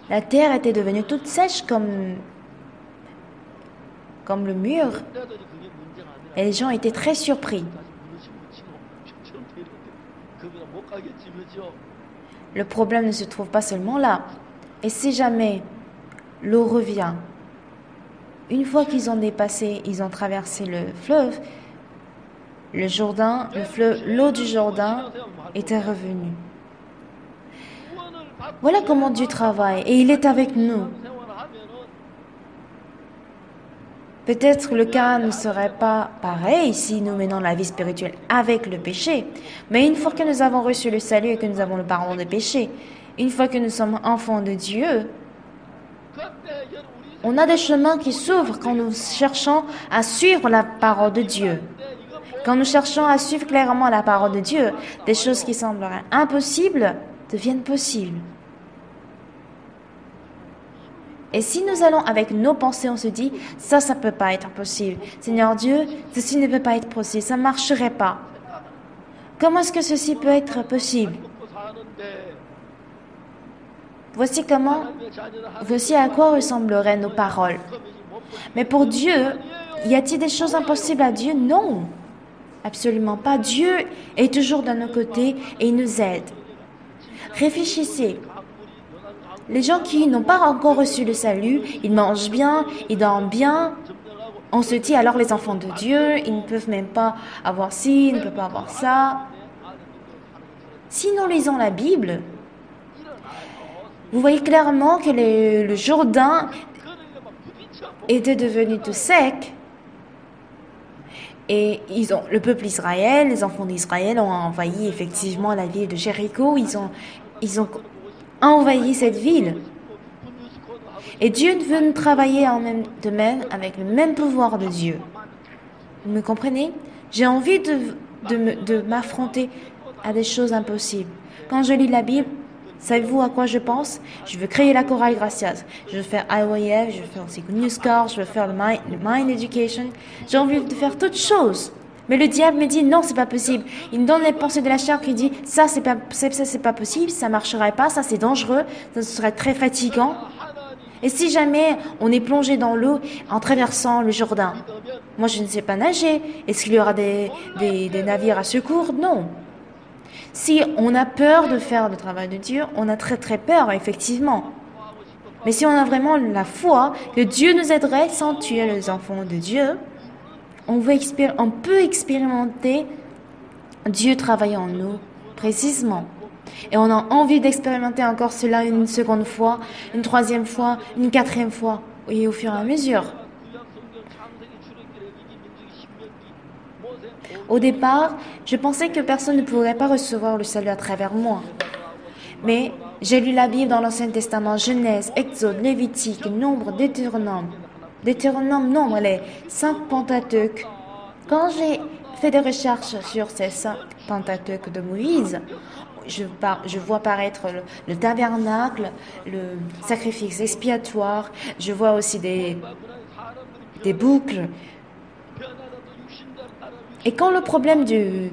la terre était devenue toute sèche comme le mur. Et les gens étaient très surpris. Le problème ne se trouve pas seulement là. Et si jamais l'eau revient, une fois qu'ils ont traversé le fleuve, l'eau du Jourdain était revenue. Voilà comment Dieu travaille et il est avec nous. Peut-être le cas ne serait pas pareil si nous menons la vie spirituelle avec le péché. Mais une fois que nous avons reçu le salut et que nous avons le pardon des péchés, une fois que nous sommes enfants de Dieu, on a des chemins qui s'ouvrent quand nous cherchons à suivre la parole de Dieu. Quand nous cherchons à suivre clairement la parole de Dieu, des choses qui sembleraient impossibles deviennent possibles. Et si nous allons avec nos pensées, on se dit, ça peut pas être possible. Seigneur Dieu, ceci ne peut pas être possible, ça ne marcherait pas. Comment est-ce que ceci peut être possible? Voici à quoi ressembleraient nos paroles. Mais pour Dieu, y a-t-il des choses impossibles à Dieu? Non, absolument pas. Dieu est toujours de nos côtés et il nous aide. Réfléchissez. Les gens qui n'ont pas encore reçu le salut, ils mangent bien, ils dorment bien. On se dit alors les enfants de Dieu, ils ne peuvent même pas avoir ci, ils ne peuvent pas avoir ça. Si nous lisons la Bible, vous voyez clairement que le Jourdain était devenu tout sec. Et le peuple Israël, les enfants d'Israël ont envahi effectivement la ville de Jéricho. Ils ont envahi cette ville. Et Dieu veut nous travailler de même avec le même pouvoir de Dieu. Vous me comprenez? J'ai envie de m'affronter à des choses impossibles. Quand je lis la Bible, savez-vous à quoi je pense? Je veux créer la chorale Gracias. Je veux faire IYF, je veux faire aussi New Scar, je veux faire le Mind Education. J'ai envie de faire toutes choses. Mais le diable me dit non, c'est pas possible. Il me donne les pensées de la chair qui dit ça c'est pas possible, ça marcherait pas, ça c'est dangereux, ça serait très fatigant. Et si jamais on est plongé dans l'eau en traversant le Jourdain, moi je ne sais pas nager. Est-ce qu'il y aura des navires à secours? Non. Si on a peur de faire le travail de Dieu, on a très très peur, effectivement. Mais si on a vraiment la foi que Dieu nous aiderait sans tuer les enfants de Dieu, on peut expérimenter Dieu travailler en nous, précisément. Et on a envie d'expérimenter encore cela une seconde fois, une troisième fois, une quatrième fois, et au fur et à mesure. Au départ, je pensais que personne ne pourrait pas recevoir le salut à travers moi. Mais j'ai lu la Bible dans l'Ancien Testament, Genèse, Exode, Lévitique, Nombre, Deutéronome. Deutéronome, Nombre, les 5 Pentateuques. Quand j'ai fait des recherches sur ces 5 Pentateuques de Moïse, je vois apparaître le tabernacle, le sacrifice expiatoire, je vois aussi des boucles. Et quand le problème du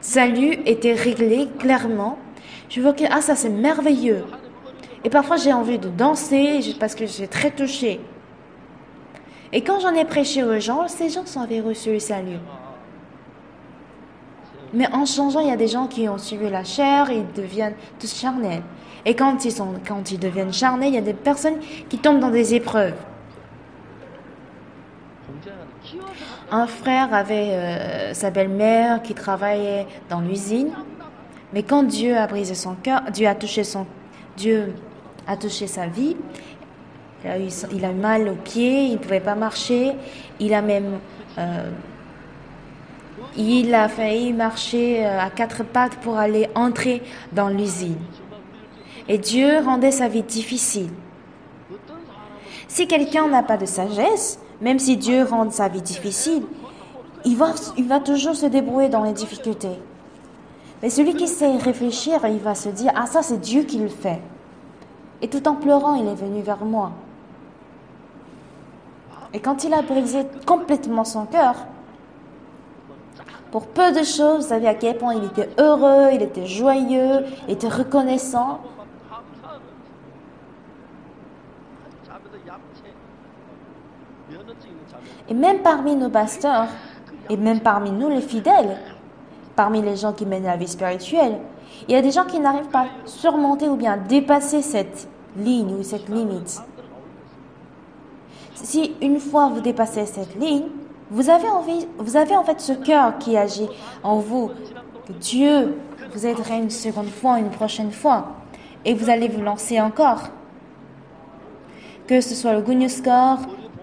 salut était réglé clairement, je vois que ça c'est merveilleux. Et parfois j'ai envie de danser parce que j'ai très touché. Et quand j'en ai prêché aux gens, ces gens avaient reçu le salut. Mais en changeant, il y a des gens qui ont suivi la chair et ils deviennent tous charnels. Et quand ils deviennent charnels, il y a des personnes qui tombent dans des épreuves. Un frère avait sa belle-mère qui travaillait dans l'usine. Mais quand Dieu a brisé son cœur, Dieu a touché sa vie. Il a eu mal aux pieds, il ne pouvait pas marcher. Il a failli marcher à 4 pattes pour aller entrer dans l'usine. Et Dieu rendait sa vie difficile. Si quelqu'un n'a pas de sagesse, même si Dieu rend sa vie difficile, il va toujours se débrouiller dans les difficultés. Mais celui qui sait réfléchir, il va se dire, ça c'est Dieu qui le fait. Et tout en pleurant, il est venu vers moi. Et quand il a brisé complètement son cœur, pour peu de choses, vous savez à quel point il était heureux, il était joyeux, il était reconnaissant. Et même parmi nos pasteurs, et même parmi nous les fidèles, parmi les gens qui mènent la vie spirituelle, il y a des gens qui n'arrivent pas à surmonter ou bien dépasser cette ligne ou cette limite. Si une fois vous dépassez cette ligne, vous avez en fait ce cœur qui agit en vous, que Dieu vous aiderait une seconde fois, une prochaine fois, et vous allez vous lancer encore. Que ce soit le Good News Score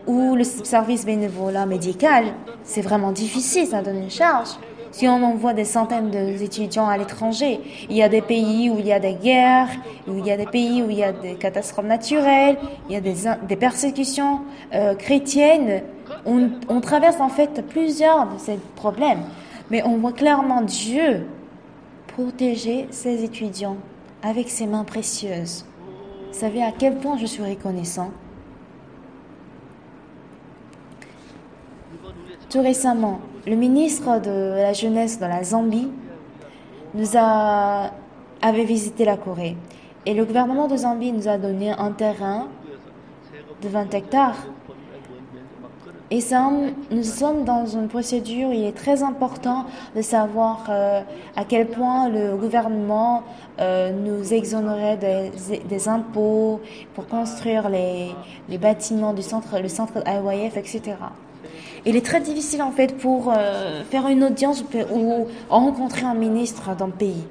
ou le service bénévolat médical, c'est vraiment difficile, ça donne une charge. Si on envoie des centaines d'étudiants à l'étranger, il y a des pays où il y a des guerres, il y a des pays où il y a des catastrophes naturelles, il y a des persécutions chrétiennes. On traverse en fait plusieurs de ces problèmes, mais on voit clairement Dieu protéger ses étudiants avec ses mains précieuses. Vous savez à quel point je suis reconnaissant? Tout récemment, le ministre de la Jeunesse de la Zambie avait visité la Corée. Et le gouvernement de Zambie nous a donné un terrain de 20 hectares. Et nous sommes dans une procédure où il est très important de savoir à quel point le gouvernement nous exonérait des impôts pour construire les bâtiments du centre IYF, etc. Il est très difficile en fait pour faire une audience ou rencontrer un ministre d'un pays.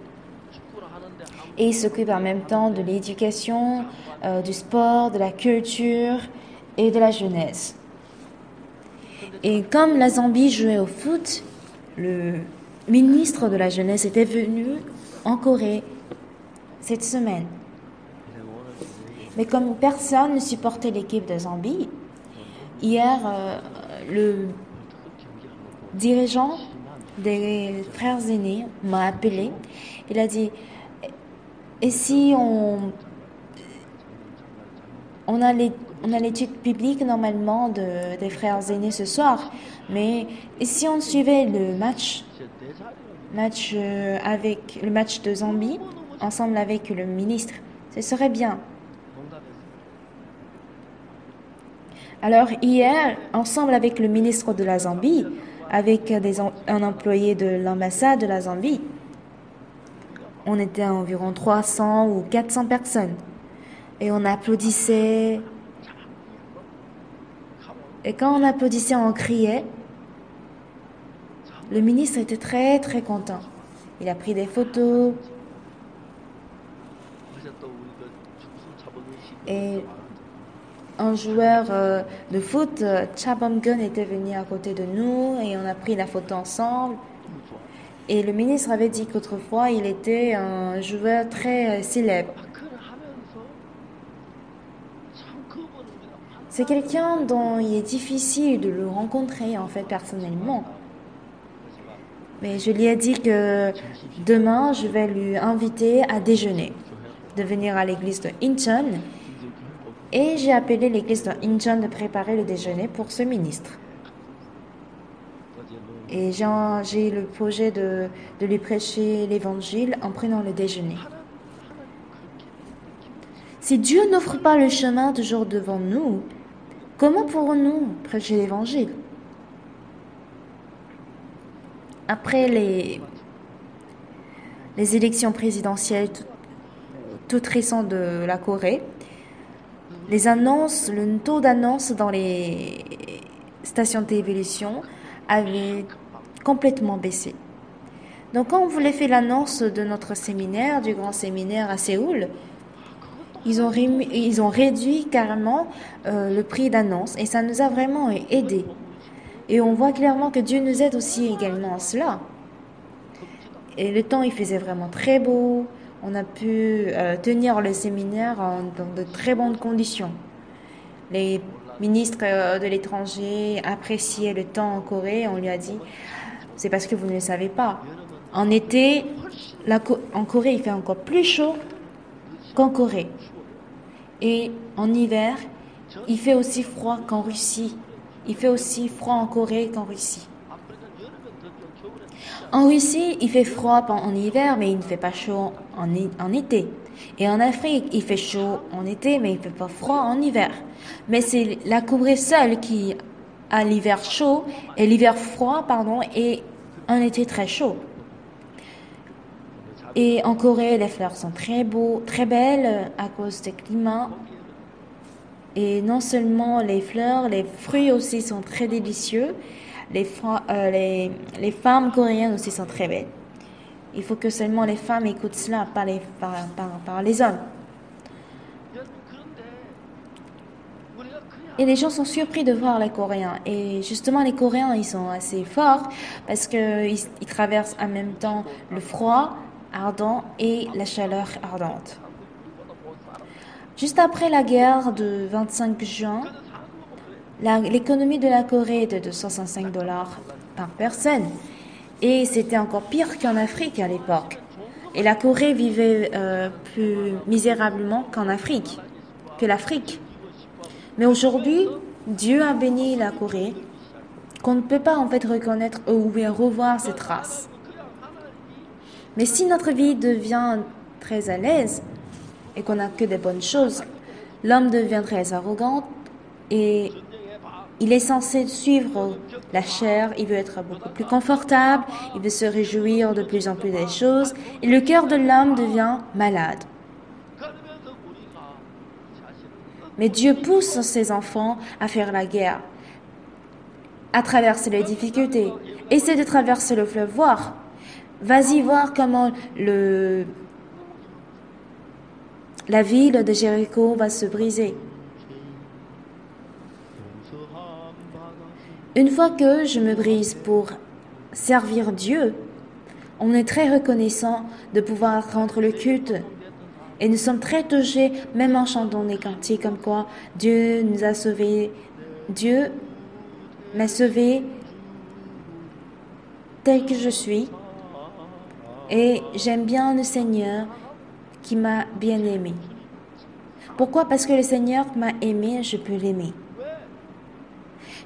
Et il s'occupe en même temps de l'éducation, du sport, de la culture et de la jeunesse. Et comme la Zambie jouait au foot, le ministre de la jeunesse était venu en Corée cette semaine. Mais comme personne ne supportait l'équipe de Zambie, hier, le dirigeant des frères aînés m'a appelé. Il a dit, et si on a l'étude publique normalement des frères aînés ce soir, mais et si on suivait le match avec le match de Zambie ensemble avec le ministre, ce serait bien. Alors hier, ensemble avec le ministre de la Zambie, avec un employé de l'ambassade de la Zambie, on était à environ 300 ou 400 personnes. Et on applaudissait. Et quand on applaudissait, on criait. Le ministre était très très content. Il a pris des photos. Et un joueur de foot, Chabamgun, était venu à côté de nous et on a pris la photo ensemble. Et le ministre avait dit qu'autrefois, il était un joueur très célèbre. C'est quelqu'un dont il est difficile de le rencontrer, en fait, personnellement. Mais je lui ai dit que demain, je vais lui inviter à déjeuner, de venir à l'église de Incheon. Et j'ai appelé l'église de Incheon de préparer le déjeuner pour ce ministre. Et j'ai le projet de lui prêcher l'évangile en prenant le déjeuner. Si Dieu n'offre pas le chemin toujours devant nous, comment pourrons-nous prêcher l'évangile? Après les élections présidentielles toutes récentes de la Corée, le taux d'annonce dans les stations de télévision avait complètement baissé. Donc quand on voulait faire l'annonce de notre séminaire, du grand séminaire à Séoul, ils ont réduit carrément le prix d'annonce et ça nous a vraiment aidés. Et on voit clairement que Dieu nous aide aussi également à cela. Et le temps, il faisait vraiment très beau. On a pu tenir le séminaire dans de très bonnes conditions. Les ministres de l'étranger appréciaient le temps en Corée. On lui a dit, c'est parce que vous ne le savez pas. En été, en Corée, il fait encore plus chaud qu'en Corée. Et en hiver, il fait aussi froid qu'en Russie. Il fait aussi froid en Corée qu'en Russie. En Russie, il fait froid en hiver, mais il ne fait pas chaud en été. Et en Afrique, il fait chaud en été, mais il ne fait pas froid en hiver. Mais c'est la Corée seule qui a l'hiver chaud et l'hiver froid, et un été très chaud. Et en Corée, les fleurs sont très beaux, très belles à cause du climat. Et non seulement les fleurs, les fruits aussi sont très délicieux. Les femmes coréennes aussi sont très belles. Il faut que seulement les femmes écoutent cela, pas les hommes. Et les gens sont surpris de voir les Coréens. Et justement, les Coréens, ils sont assez forts parce qu'ils traversent en même temps le froid ardent et la chaleur ardente. Juste après la guerre de 25 juin, l'économie de la Corée était de $65 par personne. Et c'était encore pire qu'en Afrique à l'époque. Et la Corée vivait plus misérablement que l'Afrique. Mais aujourd'hui, Dieu a béni la Corée, qu'on ne peut pas en fait reconnaître ou bien revoir ses traces. Mais si notre vie devient très à l'aise et qu'on n'a que des bonnes choses, l'homme devient très arrogant et il est censé suivre la chair, il veut être beaucoup plus confortable, il veut se réjouir de plus en plus des choses et le cœur de l'homme devient malade. Mais Dieu pousse ses enfants à faire la guerre, à traverser les difficultés. Essaie de traverser le fleuve, voir. Vas-y voir comment la ville de Jéricho va se briser. Une fois que je me brise pour servir Dieu, on est très reconnaissant de pouvoir rendre le culte Et nous sommes très touchés, même en chantant des cantiques comme quoi Dieu nous a sauvés. Dieu m'a sauvé tel que je suis. Et j'aime bien le Seigneur qui m'a bien aimé. Pourquoi? Parce que le Seigneur m'a aimé, je peux l'aimer.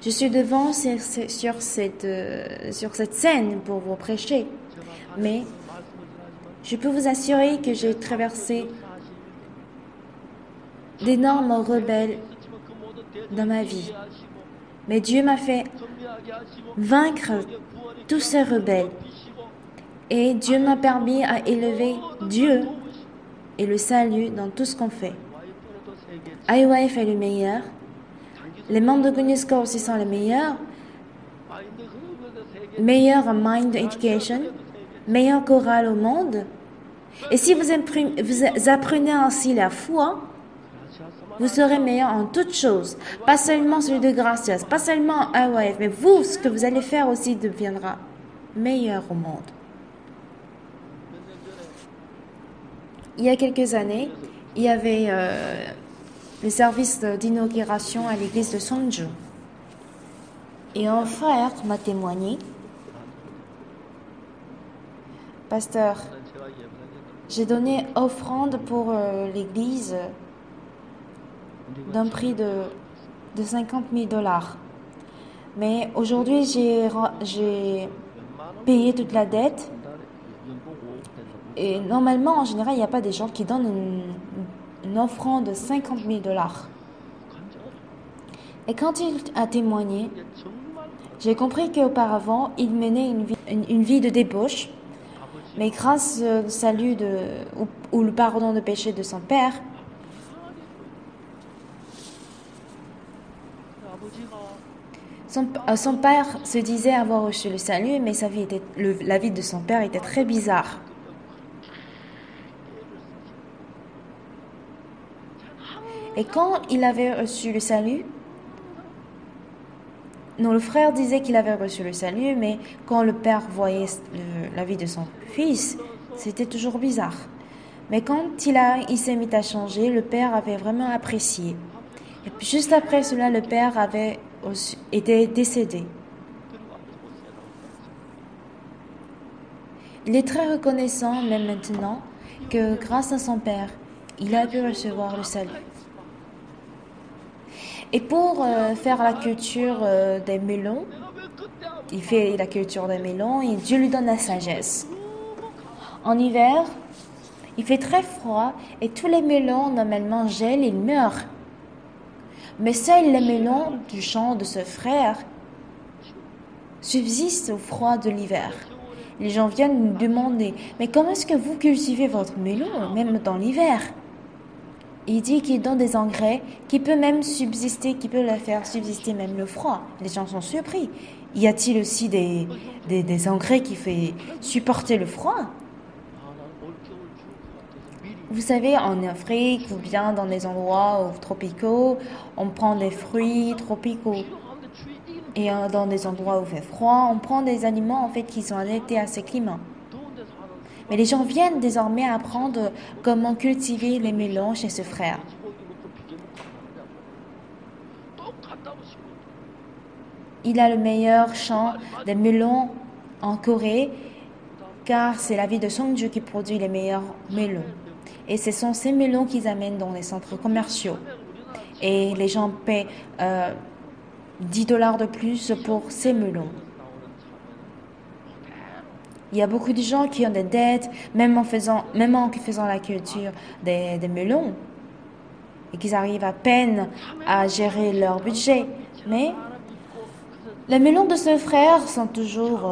Je suis devant sur cette scène pour vous prêcher, mais je peux vous assurer que j'ai traversé d'énormes rebelles dans ma vie. Mais Dieu m'a fait vaincre tous ces rebelles. Et Dieu m'a permis à élever Dieu et le salut dans tout ce qu'on fait. IYF est le meilleur. Les membres de Guniska aussi sont les meilleurs. Meilleur en Mind Education. Meilleur chorale au monde. Et si vous apprenez ainsi la foi, vous serez meilleur en toutes choses. Pas seulement celui de Gracias, pas seulement IYF, mais vous, ce que vous allez faire aussi deviendra meilleur au monde. Il y a quelques années, il y avait le service d'inauguration à l'église de Songju. Et un frère m'a témoigné. Pasteur, j'ai donné offrande pour l'église d'un prix de 50 000 $. Mais aujourd'hui, j'ai payé toute la dette. Et normalement, en général, il n'y a pas des gens qui donnent une offrande de 50 000 $. Et quand il a témoigné, j'ai compris qu'auparavant, il menait une vie de débauche. Mais grâce au salut ou le pardon de péché de son père, son père se disait avoir reçu le salut, mais la vie de son père était très bizarre. Et quand il avait reçu le salut, non, le frère disait qu'il avait reçu le salut, mais quand le père voyait la vie de son fils, c'était toujours bizarre. Mais quand il s'est mis à changer, le père avait vraiment apprécié. Et puis juste après cela, le père était décédé. Il est très reconnaissant, même maintenant, que grâce à son père, il a pu recevoir le salut. Et pour faire la culture des melons, il fait la culture des melons et Dieu lui donne la sagesse. En hiver, il fait très froid et tous les melons normalement gèlent et meurent. Mais seuls les melons du champ de ce frère subsistent au froid de l'hiver. Les gens viennent nous demander, mais comment est-ce que vous cultivez votre melon, même dans l'hiver? Il dit qu'il donne des engrais qui peut même subsister, qui peut le faire subsister même le froid. Les gens sont surpris. Y a-t-il aussi des engrais qui font supporter le froid? Vous savez, en Afrique ou bien dans des endroits tropicaux, on prend des fruits tropicaux. Et dans des endroits où il fait froid, on prend des aliments en fait qui sont adaptés à ces climats. Mais les gens viennent désormais apprendre comment cultiver les melons chez ce frère. Il a le meilleur champ de melons en Corée, car c'est la ville de Songju qui produit les meilleurs melons. Et ce sont ces melons qu'ils amènent dans les centres commerciaux. Et les gens paient 10 $ de plus pour ces melons. Il y a beaucoup de gens qui ont des dettes, même en faisant la culture des melons, et qu'ils arrivent à peine à gérer leur budget. Mais les melons de ce frère sont toujours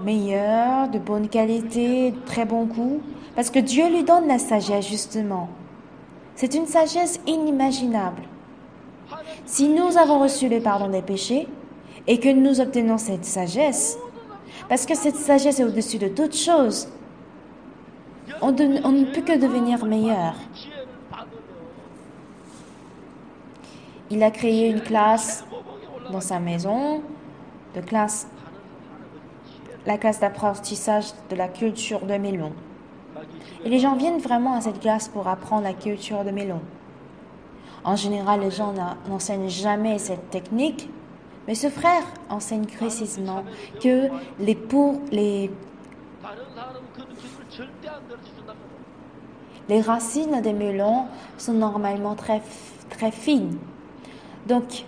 meilleurs, de bonne qualité, de très bon goût, parce que Dieu lui donne la sagesse justement. C'est une sagesse inimaginable. Si nous avons reçu le pardon des péchés et que nous obtenons cette sagesse, parce que cette sagesse est au-dessus de toutes choses, on ne peut que devenir meilleur. Il a créé une classe dans sa maison, la classe d'apprentissage de la culture de melon. Et les gens viennent vraiment à cette classe pour apprendre la culture de melon. En général, les gens n'enseignent jamais cette technique, mais ce frère enseigne précisément que les racines des melons sont normalement très, très fines. Donc,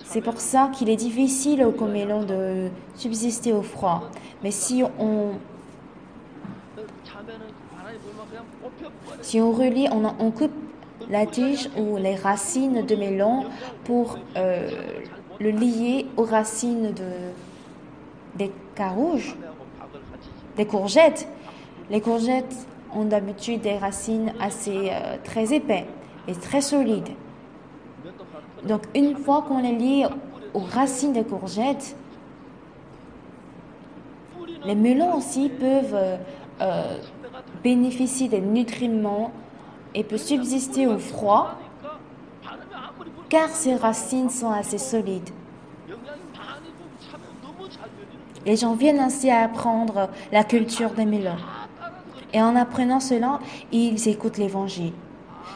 c'est pour ça qu'il est difficile au comelon de subsister au froid. Mais si on relie, on coupe la tige ou les racines de melon pour le lier aux racines des carouges, des courgettes. Les courgettes ont d'habitude des racines assez très épais et très solides. Donc, une fois qu'on les lie aux racines des courgettes, les melons aussi peuvent bénéficier des nutriments et peuvent subsister au froid, car ces racines sont assez solides. Les gens viennent ainsi à apprendre la culture des melons. Et en apprenant cela, ils écoutent l'Évangile.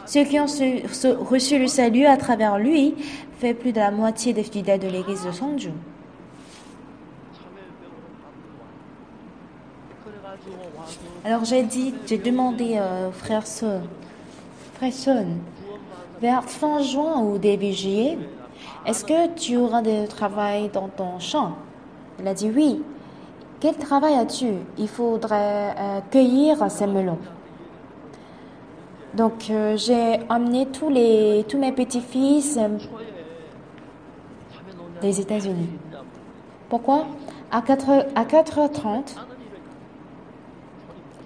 Ceux qui ont reçu le salut à travers lui fait plus de la moitié des fidèles de l'église de Songju. Alors j'ai demandé aux frères Son, vers fin juin ou début juillet, est-ce que tu auras du travail dans ton champ? Il a dit oui. Quel travail as-tu? Il faudrait cueillir ces melons. Donc j'ai amené tous mes petits-fils des États-Unis. Pourquoi? À 4h30,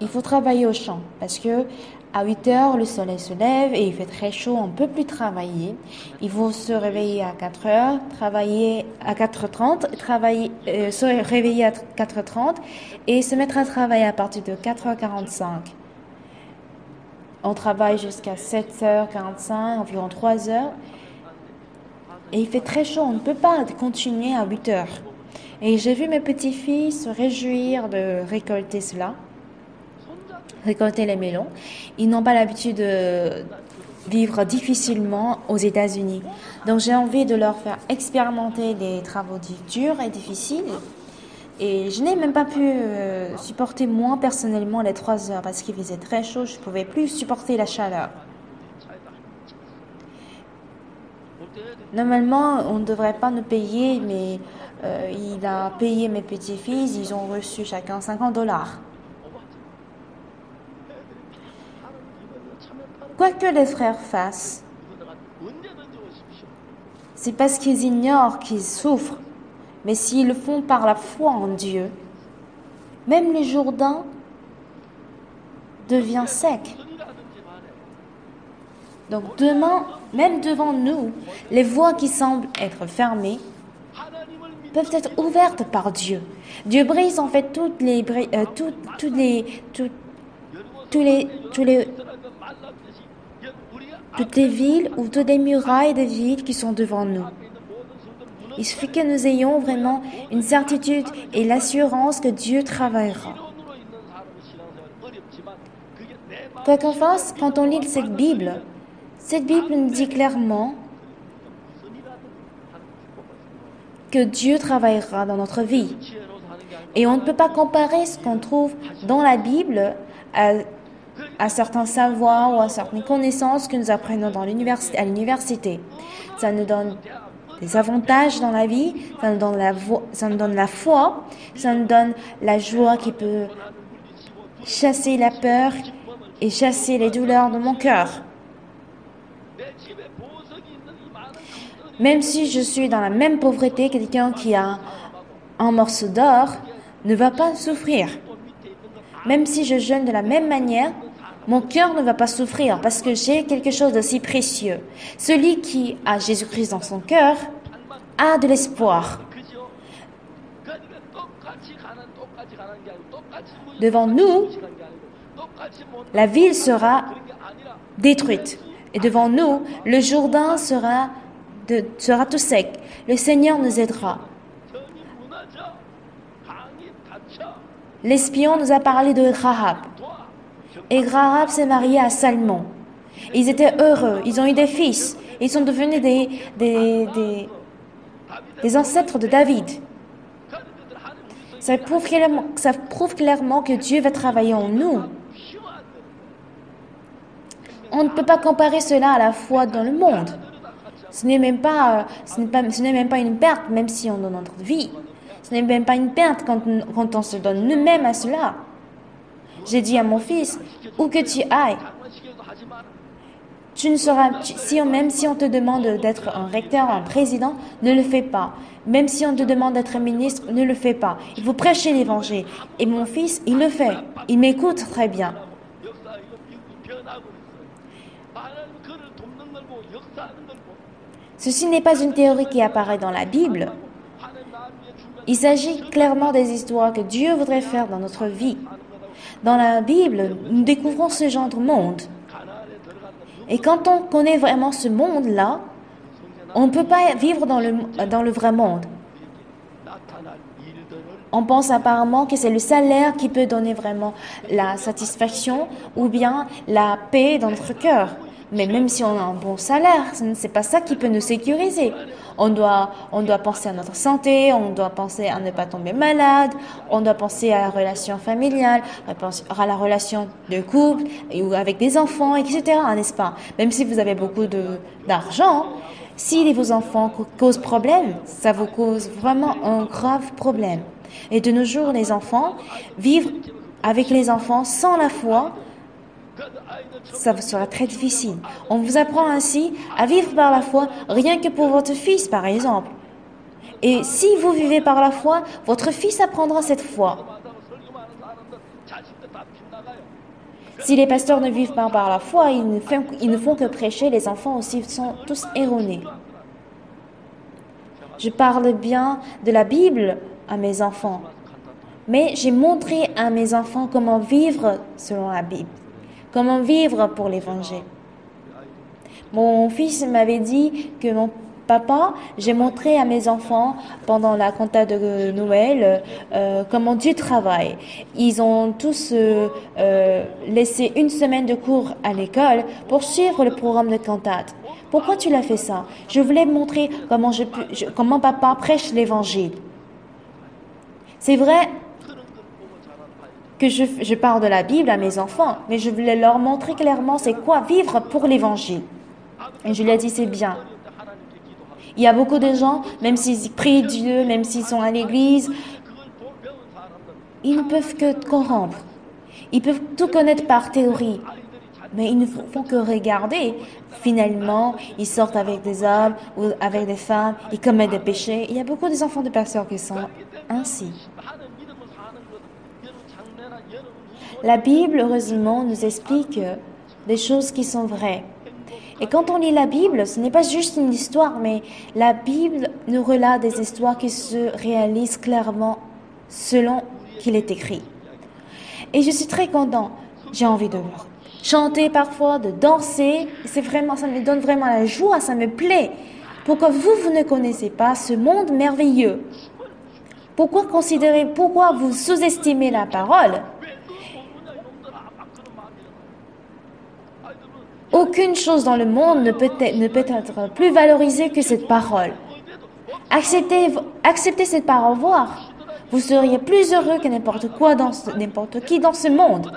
il faut travailler au champ parce que à 8h, le soleil se lève et il fait très chaud, on ne peut plus travailler. Il faut se réveiller à 4h, travailler à 4h30, se réveiller à 4h30 et se mettre à travailler à partir de 4h45. On travaille jusqu'à 7h45, environ 3h. Et il fait très chaud, on ne peut pas continuer à 8h. Et j'ai vu mes petits-filles se réjouir de récolter cela. Récolter les melons. Ils n'ont pas l'habitude de vivre difficilement aux États-Unis. Donc j'ai envie de leur faire expérimenter des travaux durs et difficiles. Et je n'ai même pas pu supporter moi personnellement les 3 heures parce qu'il faisait très chaud, je ne pouvais plus supporter la chaleur. Normalement, on ne devrait pas nous payer, mais il a payé mes petits-fils, ils ont reçu chacun $50. Quoi que les frères fassent, c'est parce qu'ils ignorent qu'ils souffrent. Mais s'ils le font par la foi en Dieu, même le Jourdain devient sec. Donc demain, même devant nous, les voies qui semblent être fermées peuvent être ouvertes par Dieu. Dieu brise en fait toutes les villes ou toutes les murailles des villes qui sont devant nous. Il suffit que nous ayons vraiment une certitude et l'assurance que Dieu travaillera. Quoi qu'on fasse, quand on lit cette Bible nous dit clairement que Dieu travaillera dans notre vie. Et on ne peut pas comparer ce qu'on trouve dans la Bible à certains savoirs ou à certaines connaissances que nous apprenons à l'université. Ça nous donne des avantages dans la vie, ça nous donne la foi, ça nous donne la joie qui peut chasser la peur et chasser les douleurs de mon cœur. Même si je suis dans la même pauvreté, quelqu'un qui a un morceau d'or ne va pas souffrir. Même si je jeûne de la même manière, mon cœur ne va pas souffrir parce que j'ai quelque chose de si précieux. Celui qui a Jésus-Christ dans son cœur a de l'espoir. Devant nous, la ville sera détruite. Et devant nous, le Jourdain sera tout sec. Le Seigneur nous aidera. L'espion nous a parlé de Rahab. Et Rahab s'est mariée à Salmon. Ils étaient heureux, ils ont eu des fils. Ils sont devenus des ancêtres de David. Ça prouve clairement que Dieu va travailler en nous. On ne peut pas comparer cela à la foi dans le monde. Ce n'est même pas une perte, même si on donne notre vie. Ce n'est même pas une perte quand on se donne nous-mêmes à cela. J'ai dit à mon fils, où que tu ailles, même si on te demande d'être un recteur, un président, ne le fais pas. Même si on te demande d'être ministre, ne le fais pas. Il faut prêcher l'évangile. Et mon fils, il le fait. Il m'écoute très bien. Ceci n'est pas une théorie qui apparaît dans la Bible. Il s'agit clairement des histoires que Dieu voudrait faire dans notre vie. Dans la Bible, nous découvrons ce genre de monde. Et quand on connaît vraiment ce monde-là, on ne peut pas vivre dans le vrai monde. On pense apparemment que c'est le salaire qui peut donner vraiment la satisfaction ou bien la paix dans notre cœur. Mais même si on a un bon salaire, ce n'est pas ça qui peut nous sécuriser. On doit penser à notre santé, on doit penser à ne pas tomber malade, on doit penser à la relation familiale, à la relation de couple ou avec des enfants, etc. N'est-ce pas? Même si vous avez beaucoup d'argent, si vos enfants causent problème, ça vous cause vraiment un grave problème. Et de nos jours, les enfants, vivre avec les enfants sans la foi, ça sera très difficile. On vous apprend ainsi à vivre par la foi rien que pour votre fils, par exemple. Et si vous vivez par la foi, votre fils apprendra cette foi. Si les pasteurs ne vivent pas par la foi, ils ne font que prêcher, les enfants aussi sont tous erronés. Je parle bien de la Bible à mes enfants, mais j'ai montré à mes enfants comment vivre selon la Bible. Comment vivre pour l'évangile. Mon fils m'avait dit que mon papa, j'ai montré à mes enfants pendant la cantate de Noël comment Dieu travaille. Ils ont tous laissé une semaine de cours à l'école pour suivre le programme de cantate. Pourquoi tu l'as fait ça? Je voulais montrer comment papa prêche l'évangile. C'est vrai que je parle de la Bible à mes enfants, mais je voulais leur montrer clairement c'est quoi vivre pour l'évangile. Et je lui ai dit c'est bien. Il y a beaucoup de gens, même s'ils prient Dieu, même s'ils sont à l'église, ils ne peuvent que corrompre. Ils peuvent tout connaître par théorie, mais ils ne font que regarder. Finalement, ils sortent avec des hommes ou avec des femmes, ils commettent des péchés. Il y a beaucoup d'enfants de pasteurs qui sont ainsi. La Bible, heureusement, nous explique des choses qui sont vraies. Et quand on lit la Bible, ce n'est pas juste une histoire, mais la Bible nous relate des histoires qui se réalisent clairement selon qu'il est écrit. Et je suis très content. J'ai envie de chanter parfois, de danser. Ça me donne vraiment la joie, ça me plaît. Pourquoi vous ne connaissez pas ce monde merveilleux? Pourquoi vous sous-estimez la parole? Aucune chose dans le monde ne peut être plus valorisée que cette parole. Acceptez cette parole, voir. Vous seriez plus heureux que n'importe qui dans ce monde.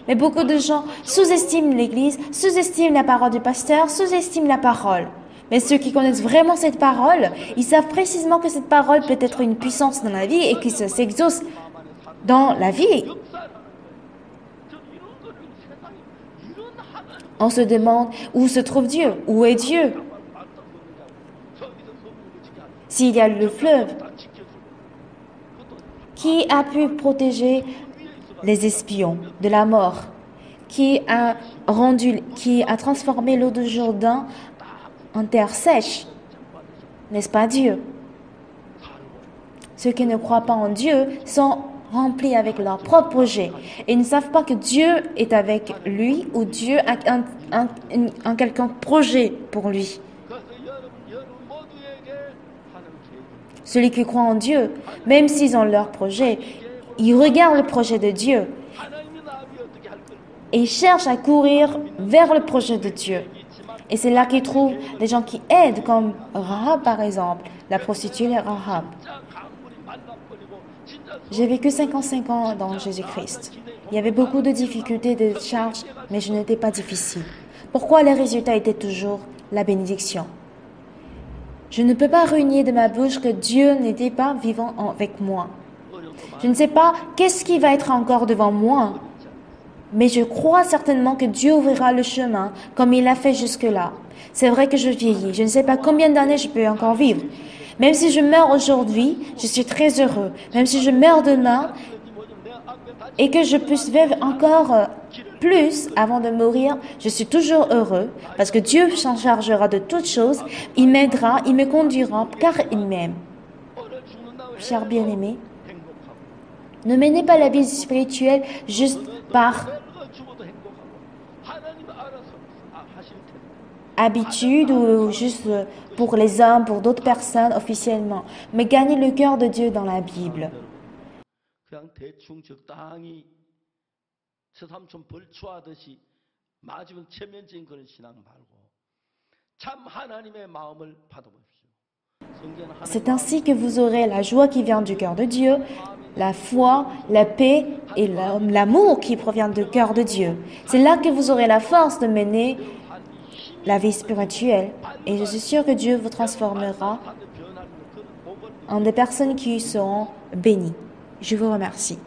Mais beaucoup de gens sous-estiment l'Église, sous-estiment la parole du pasteur, sous-estiment la parole. Mais ceux qui connaissent vraiment cette parole, ils savent précisément que cette parole peut être une puissance dans la vie et que ça s'exauce dans la vie. On se demande où se trouve Dieu, où est Dieu? S'il y a le fleuve, qui a pu protéger les espions de la mort? Qui a transformé l'eau de Jourdain en terre sèche? N'est-ce pas Dieu? Ceux qui ne croient pas en Dieu sont remplis avec leur propre projet et ils ne savent pas que Dieu est avec lui ou Dieu a un quelconque projet pour lui. Celui qui croit en Dieu, même s'ils ont leur projet, ils regardent le projet de Dieu. Et ils cherchent à courir vers le projet de Dieu. Et c'est là qu'ils trouvent des gens qui aident, comme Rahab par exemple, la prostituée Rahab. J'ai vécu 55 ans dans Jésus-Christ. Il y avait beaucoup de difficultés, de charges, mais je n'étais pas difficile. Pourquoi les résultats étaient toujours la bénédiction? Je ne peux pas renier de ma bouche que Dieu n'était pas vivant avec moi. Je ne sais pas qu'est-ce qui va être encore devant moi, mais je crois certainement que Dieu ouvrira le chemin comme il l'a fait jusque-là. C'est vrai que je vieillis. Je ne sais pas combien d'années je peux encore vivre. Même si je meurs aujourd'hui, je suis très heureux. Même si je meurs demain et que je puisse vivre encore plus avant de mourir, je suis toujours heureux parce que Dieu s'en chargera de toutes choses. Il m'aidera, il me conduira car il m'aime. Chers bien-aimés, ne menez pas la vie spirituelle juste par habitude ou juste pour les hommes, pour d'autres personnes officiellement, mais gagnez le cœur de Dieu dans la Bible. 그냥 대충 적당히 새삼촌 벌초하듯이 맞으면 체면적인 그런 신앙 말고 참 하나님의 마음을 받아보십시오. C'est ainsi que vous aurez la joie qui vient du cœur de Dieu, la foi, la paix et l'amour qui provient du cœur de Dieu. C'est là que vous aurez la force de mener la vie spirituelle. Et je suis sûre que Dieu vous transformera en des personnes qui seront bénies. Je vous remercie.